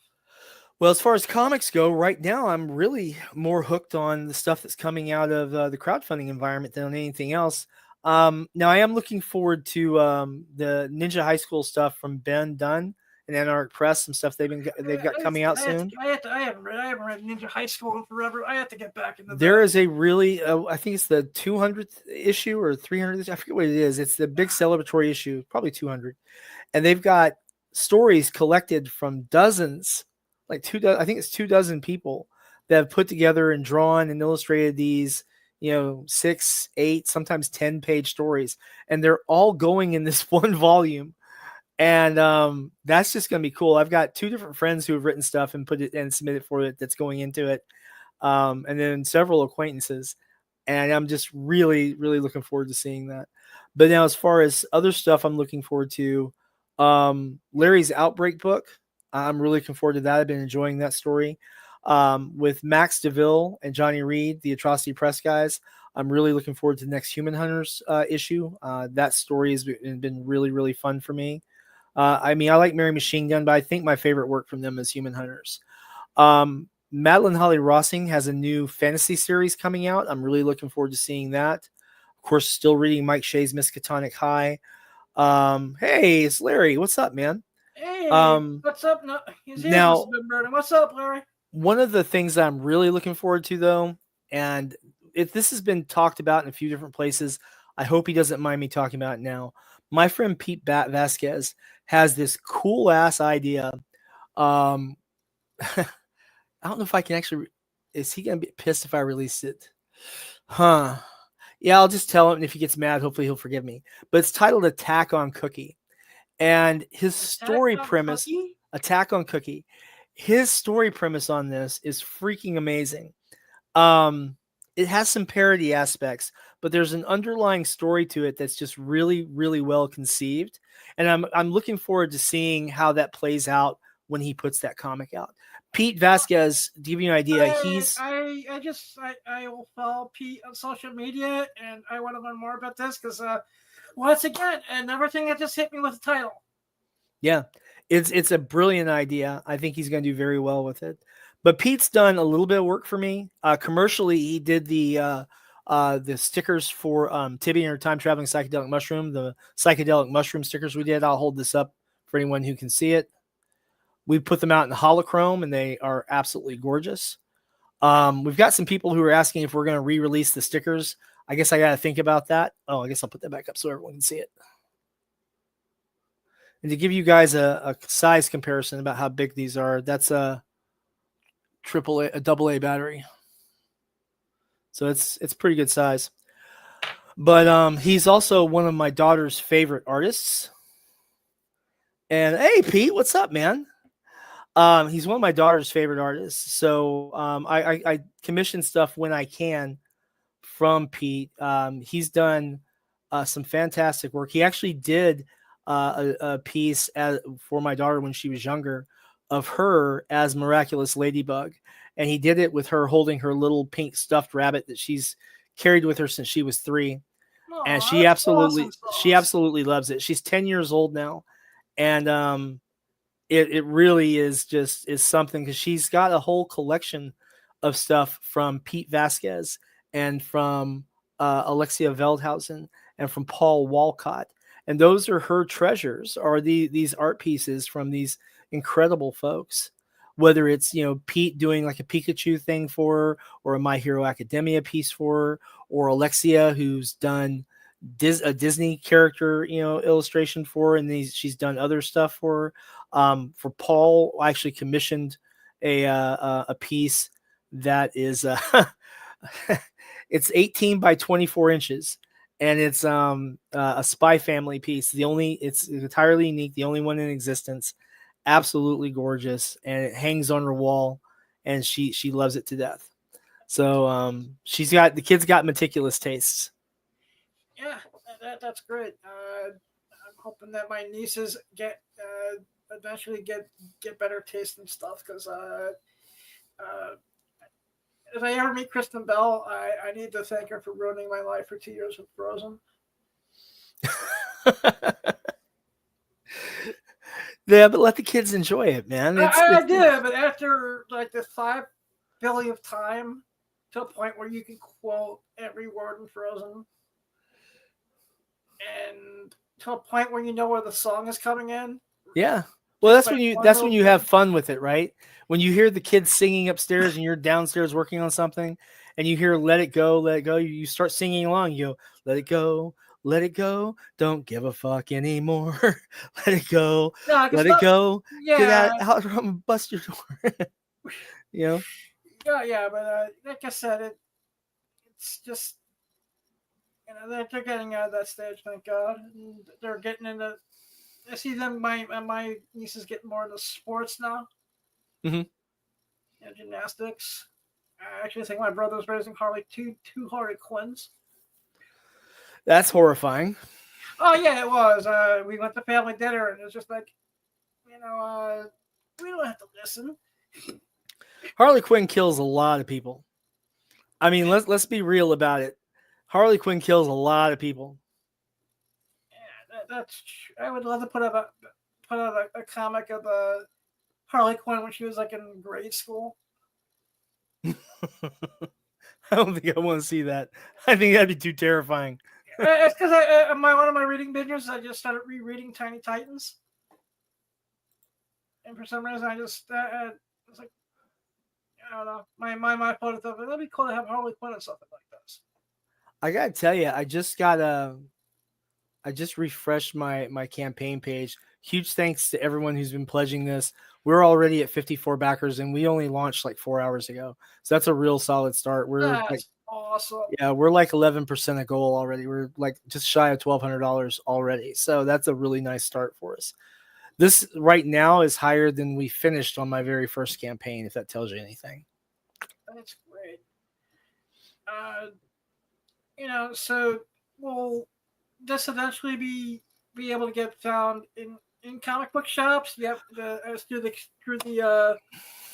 Well, as far as comics go, right now I'm really more hooked on the stuff that's coming out of the crowdfunding environment than anything else. Now I am looking forward to the Ninja High School stuff from Ben Dunn and Anarch Press, some stuff they've got coming out soon. I haven't read Ninja High School in forever. I have to get back into that. There is a really, I think it's the 200th issue or 300th. I forget what it is. It's the big celebratory issue, probably 200, and they've got stories collected from dozens, I think it's 24 people that have put together and drawn and illustrated these, 6, 8, sometimes 10-page stories, and they're all going in this one volume. And that's just going to be cool. I've got 2 different friends who have written stuff and put it and submitted for it that's going into it. And then several acquaintances. And I'm just really, really looking forward to seeing that. But now as far as other stuff I'm looking forward to, Larry's Outbreak book, I'm really looking forward to that. I've been enjoying that story. With Max DeVille and Johnny Reed, the Atrocity Press guys, I'm really looking forward to the next Human Hunters issue. That story has been really, really fun for me. I like Mary Machine Gun, but I think my favorite work from them is Human Hunters. Madeline Holly Rossing has a new fantasy series coming out. I'm really looking forward to seeing that. Of course, still reading Mike Shea's Miskatonic High. Hey, it's Larry. What's up, man? Hey, what's up? No, now, what's up, Larry? One of the things that I'm really looking forward to, though, and if this has been talked about in a few different places, I hope he doesn't mind me talking about it now. My friend Pete Vasquez has this cool ass idea. I don't know if I can actually. Is he gonna be pissed if I release it? Huh? Yeah, I'll just tell him, and if he gets mad, hopefully he'll forgive me. But it's titled Attack on Cookie, and his story premise, Attack on Cookie. His story premise on this is freaking amazing. It has some parody aspects, but there's an underlying story to it that's just really, really well conceived. And I'm looking forward to seeing how that plays out when he puts that comic out. Pete Vasquez, to give you an idea, I will follow Pete on social media, and I want to learn more about this because once again, another thing that just hit me with the title. Yeah, it's a brilliant idea. I think he's going to do very well with it. But Pete's done a little bit of work for me. Commercially, he did the stickers for Tibby and her time traveling psychedelic mushroom, the psychedelic mushroom stickers we did. I'll hold this up for anyone who can see it. We put them out in holochrome, and they are absolutely gorgeous. We've got some people who are asking if we're going to re-release the stickers. I guess I got to think about that. Oh, I guess I'll put that back up so everyone can see it. And to give you guys a size comparison about how big these are, that's a AA battery. So it's pretty good size. But he's also one of my daughter's favorite artists. And hey, Pete, what's up, man? He's one of my daughter's favorite artists. So I commission stuff when I can from Pete. He's done some fantastic work. He actually did a piece for my daughter when she was younger of her as Miraculous Ladybug. And he did it with her holding her little pink stuffed rabbit that she's carried with her since she was 3. And she absolutely loves it. She's 10 years old now. And it really is something, because she's got a whole collection of stuff from Pete Vasquez and from Alexia Veldhausen and from Paul Walcott. And those are her treasures, are these art pieces from these incredible folks. Whether it's, Pete doing like a Pikachu thing for her, or a My Hero Academia piece for her, or Alexia, who's done a Disney character, illustration for her, and she's done other stuff for For Paul, I actually commissioned a piece that is it's 18 by 24 inches, and it's a Spy Family piece. It's entirely unique, the only one in existence. Absolutely gorgeous, and it hangs on her wall, and she loves it to death. So the kid's got meticulous tastes. Yeah, that's great. I'm hoping that my nieces eventually get better taste and stuff, because if I ever meet Kristen Bell, I need to thank her for ruining my life for 2 years with Frozen. Yeah, but let the kids enjoy it, man. I did, but after like the 5 billionth time, to a point where you can quote every word in Frozen, and to a point where you know where the song is coming in. Yeah. Well, that's when you have fun with it, right? When you hear the kids singing upstairs and you're downstairs working on something, and you hear "Let It Go, Let It Go," you start singing along. You go, "Let it go, let it go, don't give a fuck anymore. Let it go, No, let it go, yeah, get out from bust your door." You know. Yeah, but like I said, it's just, they're getting out of that stage, thank God. And they're getting into. I see them. My niece is getting more into sports now. Mm-hmm. Gymnastics. I actually think my brother's raising two Harley Quinns. That's horrifying. Oh yeah, it was. We went to family dinner, and it was just like, we don't have to listen. Harley Quinn kills a lot of people. I mean, let's be real about it. Harley Quinn kills a lot of people. Yeah, that's. I would love to put out a comic of Harley Quinn when she was like in grade school. I don't think I want to see that. I think that'd be too terrifying. It's because one of my reading binges, I just started rereading Tiny Titans, and for some reason I just was like, I don't know, my thought of it. That'd be cool to have Harley Quinn or something like this. I gotta tell you, I just refreshed my campaign page. Huge thanks to everyone who's been pledging this. We're already at 54 backers, and we only launched like 4 hours ago. So that's a real solid start. That's awesome. Yeah, we're like 11% of goal already. We're like just shy of $1,200 already. So that's a really nice start for us. This right now is higher than we finished on my very first campaign, if that tells you anything. That's great. So will this eventually be able to get found in comic book shops? You have through the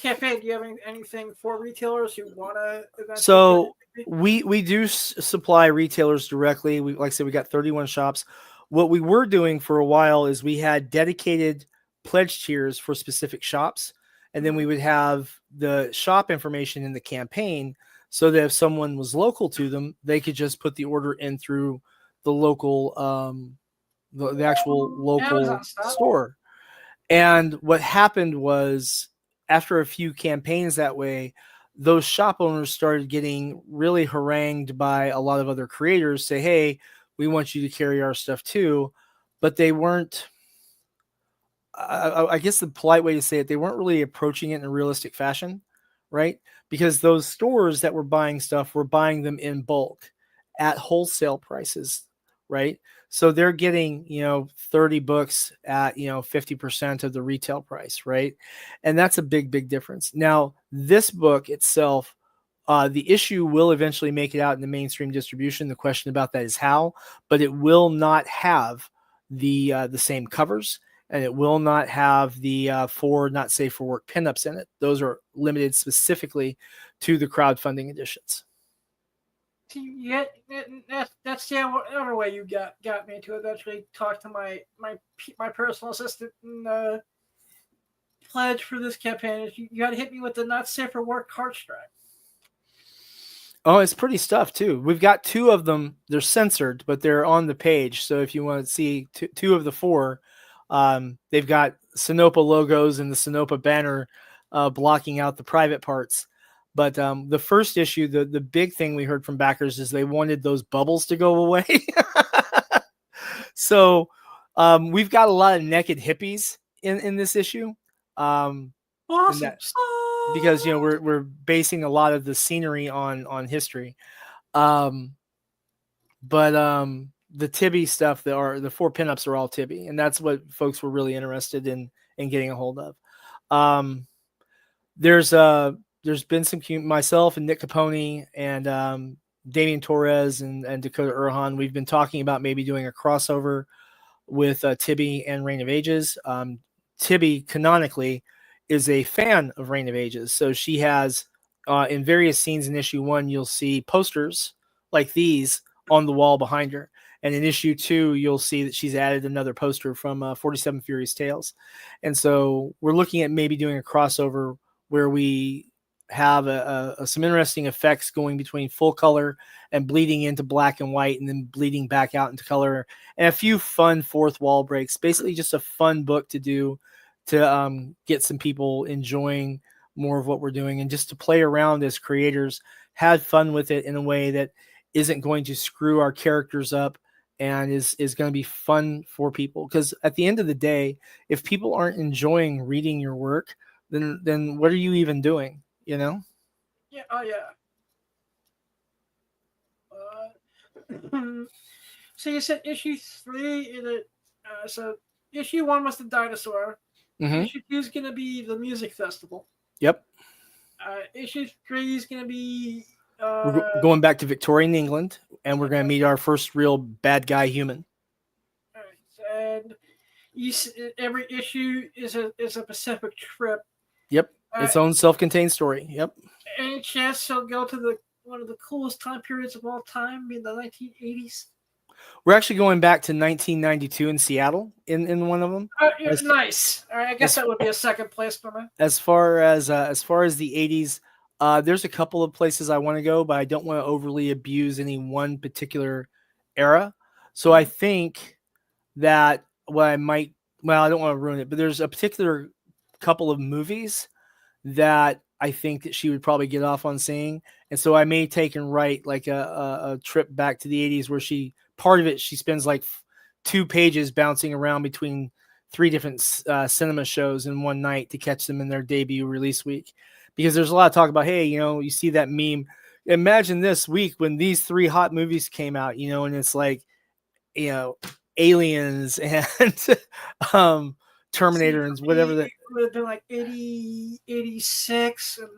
campaign. Do you have anything for retailers who want to? So we do supply retailers directly. Like I said, we got 31 shops. What we were doing for a while is we had dedicated pledge tiers for specific shops, and then we would have the shop information in the campaign, so that if someone was local to them, they could just put the order in through the local, the actual local store. And what happened was, after a few campaigns that way, those shop owners started getting really harangued by a lot of other creators, say, "Hey, we want you to carry our stuff too," but they weren't. I guess the polite way to say it, they weren't really approaching it in a realistic fashion, right? Because those stores that were buying stuff were buying them in bulk at wholesale prices, right? So they're getting, 30 books at, 50% of the retail price, right? And that's a big, big difference. Now, this book itself, the issue will eventually make it out in the mainstream distribution. The question about that is how, but it will not have the same covers, and it will not have the for not safe for work pinups in it. Those are limited specifically to the crowdfunding editions. Yeah, that's the other way you got me to eventually talk to my personal assistant and pledge for this campaign. Is you got to hit me with the not safe for work card strike. Oh, it's pretty stuff too. We've got 2 of them. They're censored, but they're on the page. So if you want to see 2 of the 4, they've got Sinopa logos and the Sinopa banner blocking out the private parts. But the first issue, the big thing we heard from backers is they wanted those bubbles to go away. So we've got a lot of naked hippies in this issue. And Awesome. that, because we're basing a lot of the scenery on history. But the Tibby stuff, the 4 pinups are all Tibby, and that's what folks were really interested in getting a hold of. There's been some myself and Nick Capone and Damian Torres and Dakota Urhan. We've been talking about maybe doing a crossover with Tibby and Reign of Ages. Tibby canonically is a fan of Reign of Ages, so she has in various scenes in issue 1, you'll see posters like these on the wall behind her, and in issue 2, you'll see that she's added another poster from 47 Furious Tales, and so we're looking at maybe doing a crossover where we have some interesting effects going between full color and bleeding into black and white and then bleeding back out into color, and a few fun fourth wall breaks. Basically just a fun book to do to get some people enjoying more of what we're doing and just to play around as creators, have fun with it in a way that isn't going to screw our characters up and is going to be fun for people. Because at the end of the day, if people aren't enjoying reading your work, then what are you even doing? Yeah. Oh yeah. So you said issue 3 in it. So issue 1 was the dinosaur. Mm-hmm. Issue 2 is going to be the music festival. Yep. Issue 3 is going to be. We're going back to Victorian England, and we're going to meet our first real bad guy human. All right, and every issue is a Pacific trip. Yep, its own self-contained story. Yep. Any chance she'll go to one of the coolest time periods of all time, being the 1980s? We're actually going back to 1992 in Seattle in one of them. Yeah, nice. All right, I guess that would be a second place for me. As far as the 80s, there's a couple of places I want to go, but I don't want to overly abuse any one particular era. So I think that I don't want to ruin it, but there's a particular couple of movies that I think that she would probably get off on seeing. And so I may take and write like a trip back to the 80s where part of it, she spends like 2 pages bouncing around between 3 different cinema shows in one night to catch them in their debut release week. Because there's a lot of talk about, hey, you see that meme. Imagine this week when these 3 hot movies came out, and it's like, Aliens and Terminator and whatever that would have been like 80, 86. And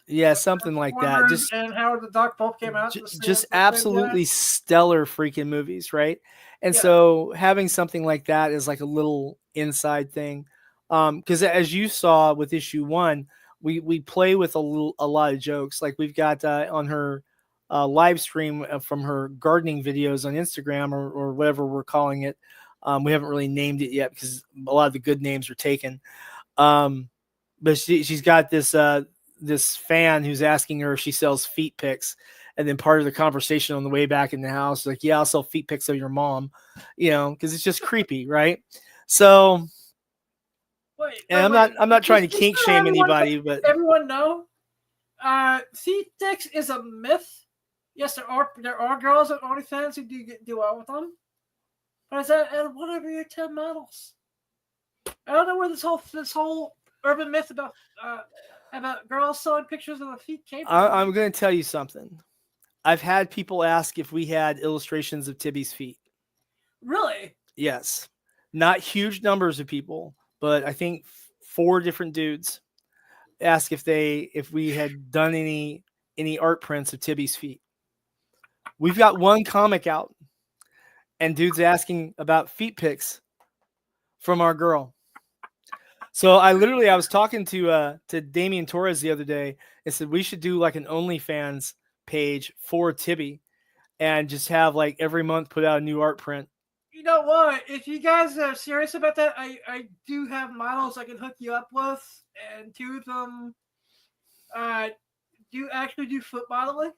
yeah, something like that. Just and Howard the Duck both came out. Just absolutely stellar freaking movies, right? And so having something like that is like a little inside thing. Because as you saw with issue 1, we play with a lot of jokes. Like we've got on her live stream from her gardening videos on Instagram or whatever we're calling it. We haven't really named it yet because a lot of the good names are taken. But she's got this fan who's asking her if she sells feet pics. And then part of the conversation on the way back in the house, like, yeah, I'll sell feet pics of your mom, because it's just creepy. Right. So, I'm not trying to kink shame anybody, but everyone know, feet pics is a myth. Yes, there are girls at OnlyFans who do well with them. But is that one of your 10 models? I don't know where this whole urban myth about girls selling pictures of the feet came from. I'm going to tell you something. I've had people ask if we had illustrations of Tibby's feet. Really? Yes. Not huge numbers of people, but I think 4 different dudes asked if we had done any art prints of Tibby's feet. We've got 1 comic out. And dude's asking about feet pics from our girl. So I was talking to Damian Torres the other day and said we should do like an OnlyFans page for Tibby and just have like every month put out a new art print. You know what? If you guys are serious about that, I do have models I can hook you up with, and 2 of them do foot modeling.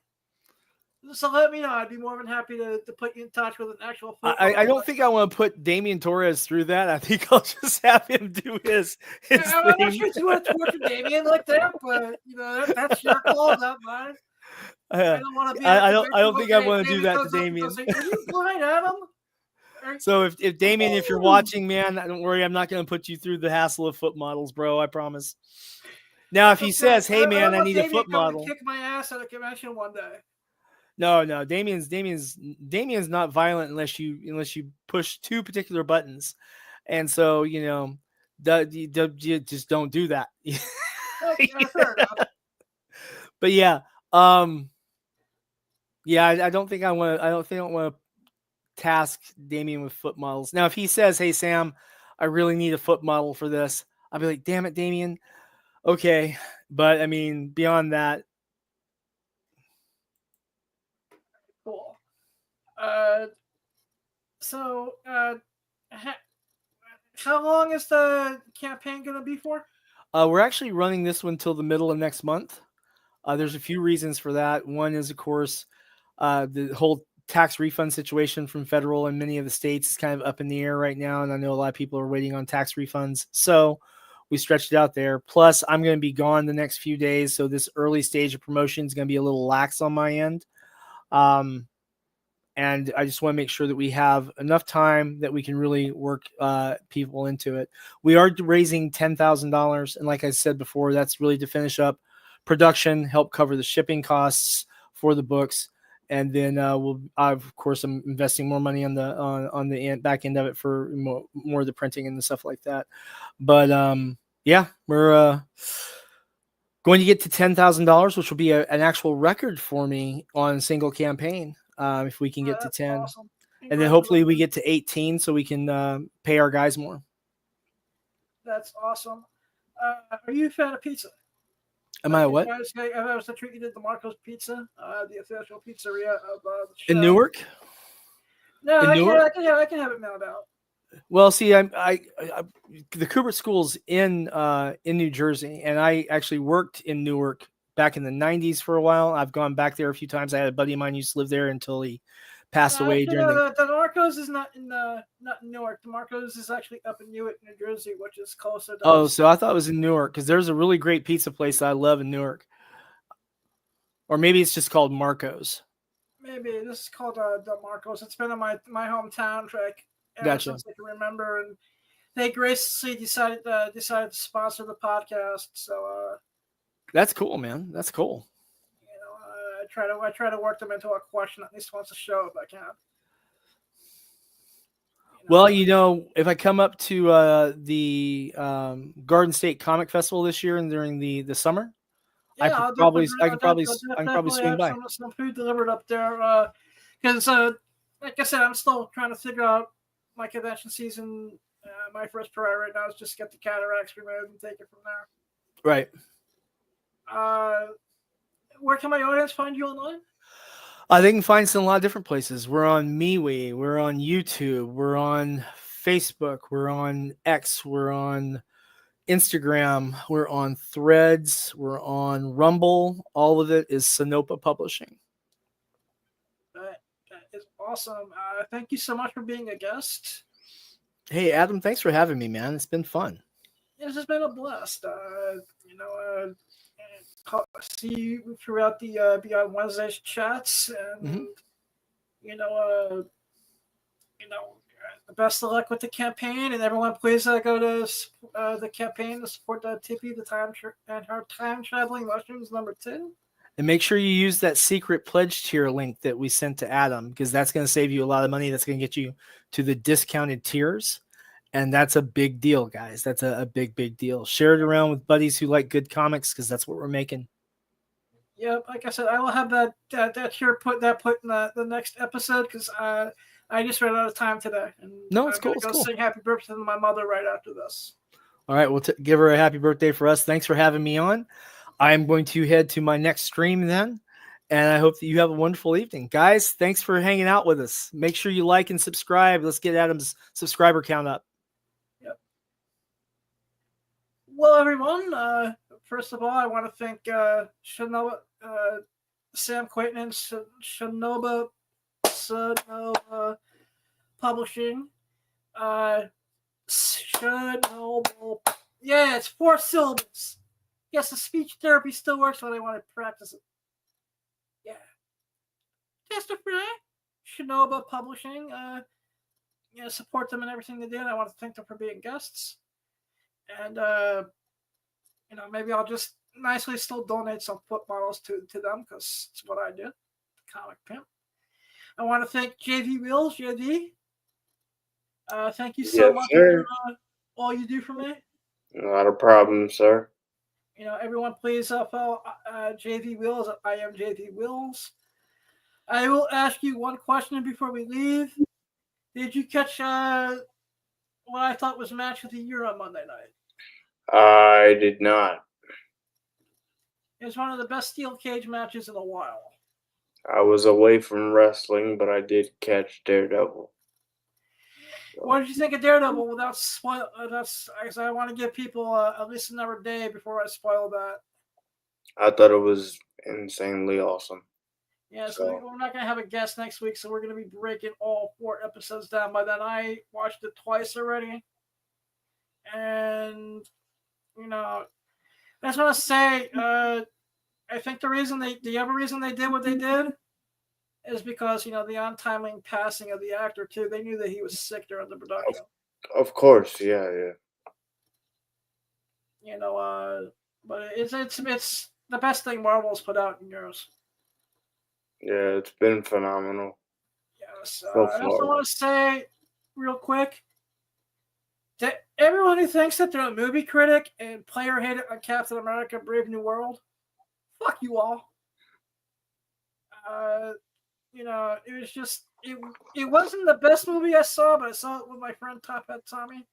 So let me know. I'd be more than happy to put you in touch with an actual. I don't think I want to put Damian Torres through that. I think I'll just have him do his I'm not sure you want to torture Damian like that, but that's your call, not mine. I don't want to be. I don't think I want to do that to Damian. Are you blind, Adam? So if Damien, if you're watching, man, don't worry, I'm not going to put you through the hassle of foot models, bro. I promise. Now, if he says, "Hey, man, I need a foot model," kick my ass at a convention one day. No, Damien's not violent unless you push two particular buttons, and so you just don't do that. Okay, fair enough. But yeah, I don't think I want to task Damien with foot models. Now, if he says, "Hey, Sam, I really need a foot model for this," I'll be like, "Damn it, Damien." Okay, but I mean, beyond that, Cool. So, how long is the campaign going to be for? we're actually running this one till the middle of next month. There's a few reasons for that. One is, of course, the whole tax refund situation from federal and many of the states is kind of up in the air right now, and I know a lot of people are waiting on tax refunds. So we stretched it out there. Plus, I'm going to be gone the next few days, so this early stage of promotion is going to be a little lax on my end. And I just want to make sure that we have enough time that we can really work people into it. We are raising $10,000, and like I said before, that's really to finish up production, help cover the shipping costs for the books, and then of course, I'm investing more money on the back end of it for more of the printing and the stuff like that. But yeah, we're going to get to $10,000, which will be an actual record for me on a single campaign. If we can get to 10, awesome. and then hopefully we get to 18 so we can pay our guys more. That's awesome. Are you a fan of pizza? Am I a what? If I was to treat you to the Marco's Pizza, the official pizzeria of the show. In Newark? No, I can have it mailed out. Well, see, the Kubert School's in New Jersey, and I actually worked in Newark back in the 90s for a while. I've gone back there a few times. I had a buddy of mine who used to live there until he passed away. The Marcos is not in Newark. The Marcos is actually up in Newark, New Jersey, which is closer to Oh, so I thought it was in Newark, because there's a really great pizza place that I love in Newark. Or maybe it's just called Marco's. Maybe this is called the Marcos. It's been in my hometown track ever since I can remember, and they graciously decided to sponsor the podcast. So that's cool, man. That's cool. I try to work them into a question at least once a show if I can. Well, if I come up to the Garden State Comic Festival this year and during the summer, I could probably swing by. Some food delivered up there, because like I said, I'm still trying to figure out my convention season. My first priority right now is just get the cataracts removed and take it from there. Right. Where can my audience find you online? They can find us in a lot of different places. We're on MeWe, we're on YouTube, we're on Facebook, we're on X, we're on Instagram, we're on Threads, we're on Rumble. All of it is Sinopa Publishing. That is awesome. Thank you so much for being a guest. Hey, Adam, thanks for having me, man. It's been fun. This has been a blast. See you throughout the Beyond Wednesday's chats, and the best of luck with the campaign, and everyone please go to the campaign to support Tippy, and her time traveling mushrooms #2. And make sure you use that secret pledge tier link that we sent to Adam, because that's going to save you a lot of money. That's going to get you to the discounted tiers. And that's a big deal, guys. That's a big, big deal. Share it around with buddies who like good comics, because that's what we're making. Yeah, like I said, I will have that here put in the next episode, because I just ran out of time today. And no, it's cool. I'm going to sing happy birthday to my mother right after this. All right, we'll give her a happy birthday for us. Thanks for having me on. I'm going to head to my next stream then, and I hope that you have a wonderful evening. Guys, thanks for hanging out with us. Make sure you like and subscribe. Let's get Adam's subscriber count up. Yep. Well, everyone, first of all, I want to thank Shinoba, Sam Quayton and Shinoba Publishing. Shinoba. Yeah, it's 4 syllables. Yes, the speech therapy still works when I want to practice it. Yeah. Tester Fry, Shinoba Publishing. support them in everything they do. And I want to thank them for being guests. And maybe I'll just nicely still donate some foot models to them because it's what I do. Comic Pimp. I want to thank JV Wheels, JD. Thank you so much for all you do for me. Not a problem, sir. Everyone, please follow JV Wheels. I am JV Wheels. I will ask you one question before we leave. Did you catch what I thought was match of the year on Monday night? I did not. It was one of the best steel cage matches in a while. I was away from wrestling, but I did catch Daredevil. What did you think of Daredevil without spoil? I want to give people at least another day before I spoil that. I thought it was insanely awesome. Yeah, so we're not going to have a guest next week, so we're going to be breaking all 4 episodes down. By then, I watched it twice already. And, I just want to say, I think the other reason they did what they did is because, the untimely passing of the actor, too. They knew that he was sick during the production. Of course, yeah. But it's the best thing Marvel's put out in years. Yeah, it's been phenomenal. Yes. I also want to say, real quick, that everyone who thinks that they're a movie critic and player hater on Captain America: Brave New World, fuck you all. It was just it wasn't the best movie I saw, but I saw it with my friend Top Hat Tommy,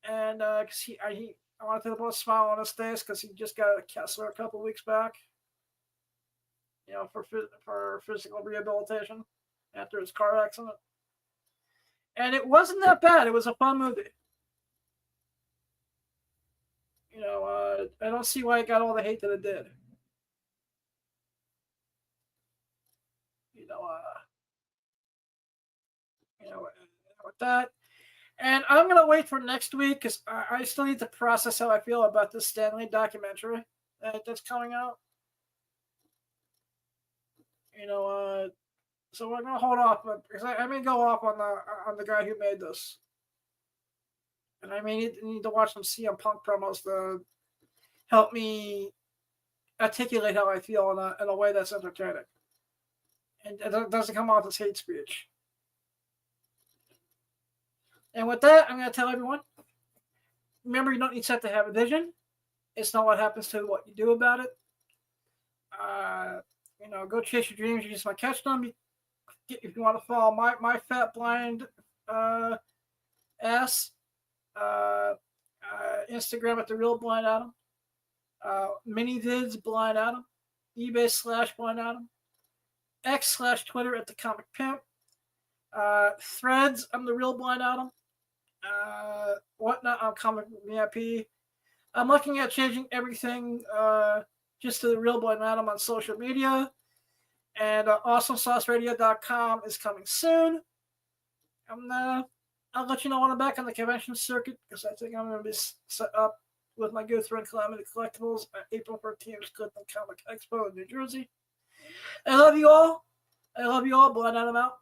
and because I wanted to put a smile on his face because he just got a Kessler a couple weeks back. For physical rehabilitation after his car accident. And it wasn't that bad. It was a fun movie. I don't see why it got all the hate that it did. With that. And I'm going to wait for next week because I still need to process how I feel about this Stanley documentary that's coming out. So we're gonna hold off because I may go off on the guy who made this, and I may need to watch some CM Punk promos to help me articulate how I feel in a way that's entertaining, and it doesn't come off as hate speech. And with that, I'm gonna tell everyone: remember, you don't need to have a vision. It's not what happens to what you do about it. Go chase your dreams. You just might catch them. If you want to follow my fat blind ass, Instagram at the real Blind Adam, mini vids Blind Adam, eBay /Blind Adam, X/Twitter at the Comic Pimp, Threads. I'm the real Blind Adam. Whatnot. I'm Comic VIP. I'm looking at changing everything just to the real Blind Adam on social media. And AwesomeSauceRadio.com is coming soon. I'll let you know when I'm back on the convention circuit because I think I'm going to be set up with my good friend Calamity Collectibles at April 13th Clifton Comic Expo in New Jersey. I love you all. Blind Adam out.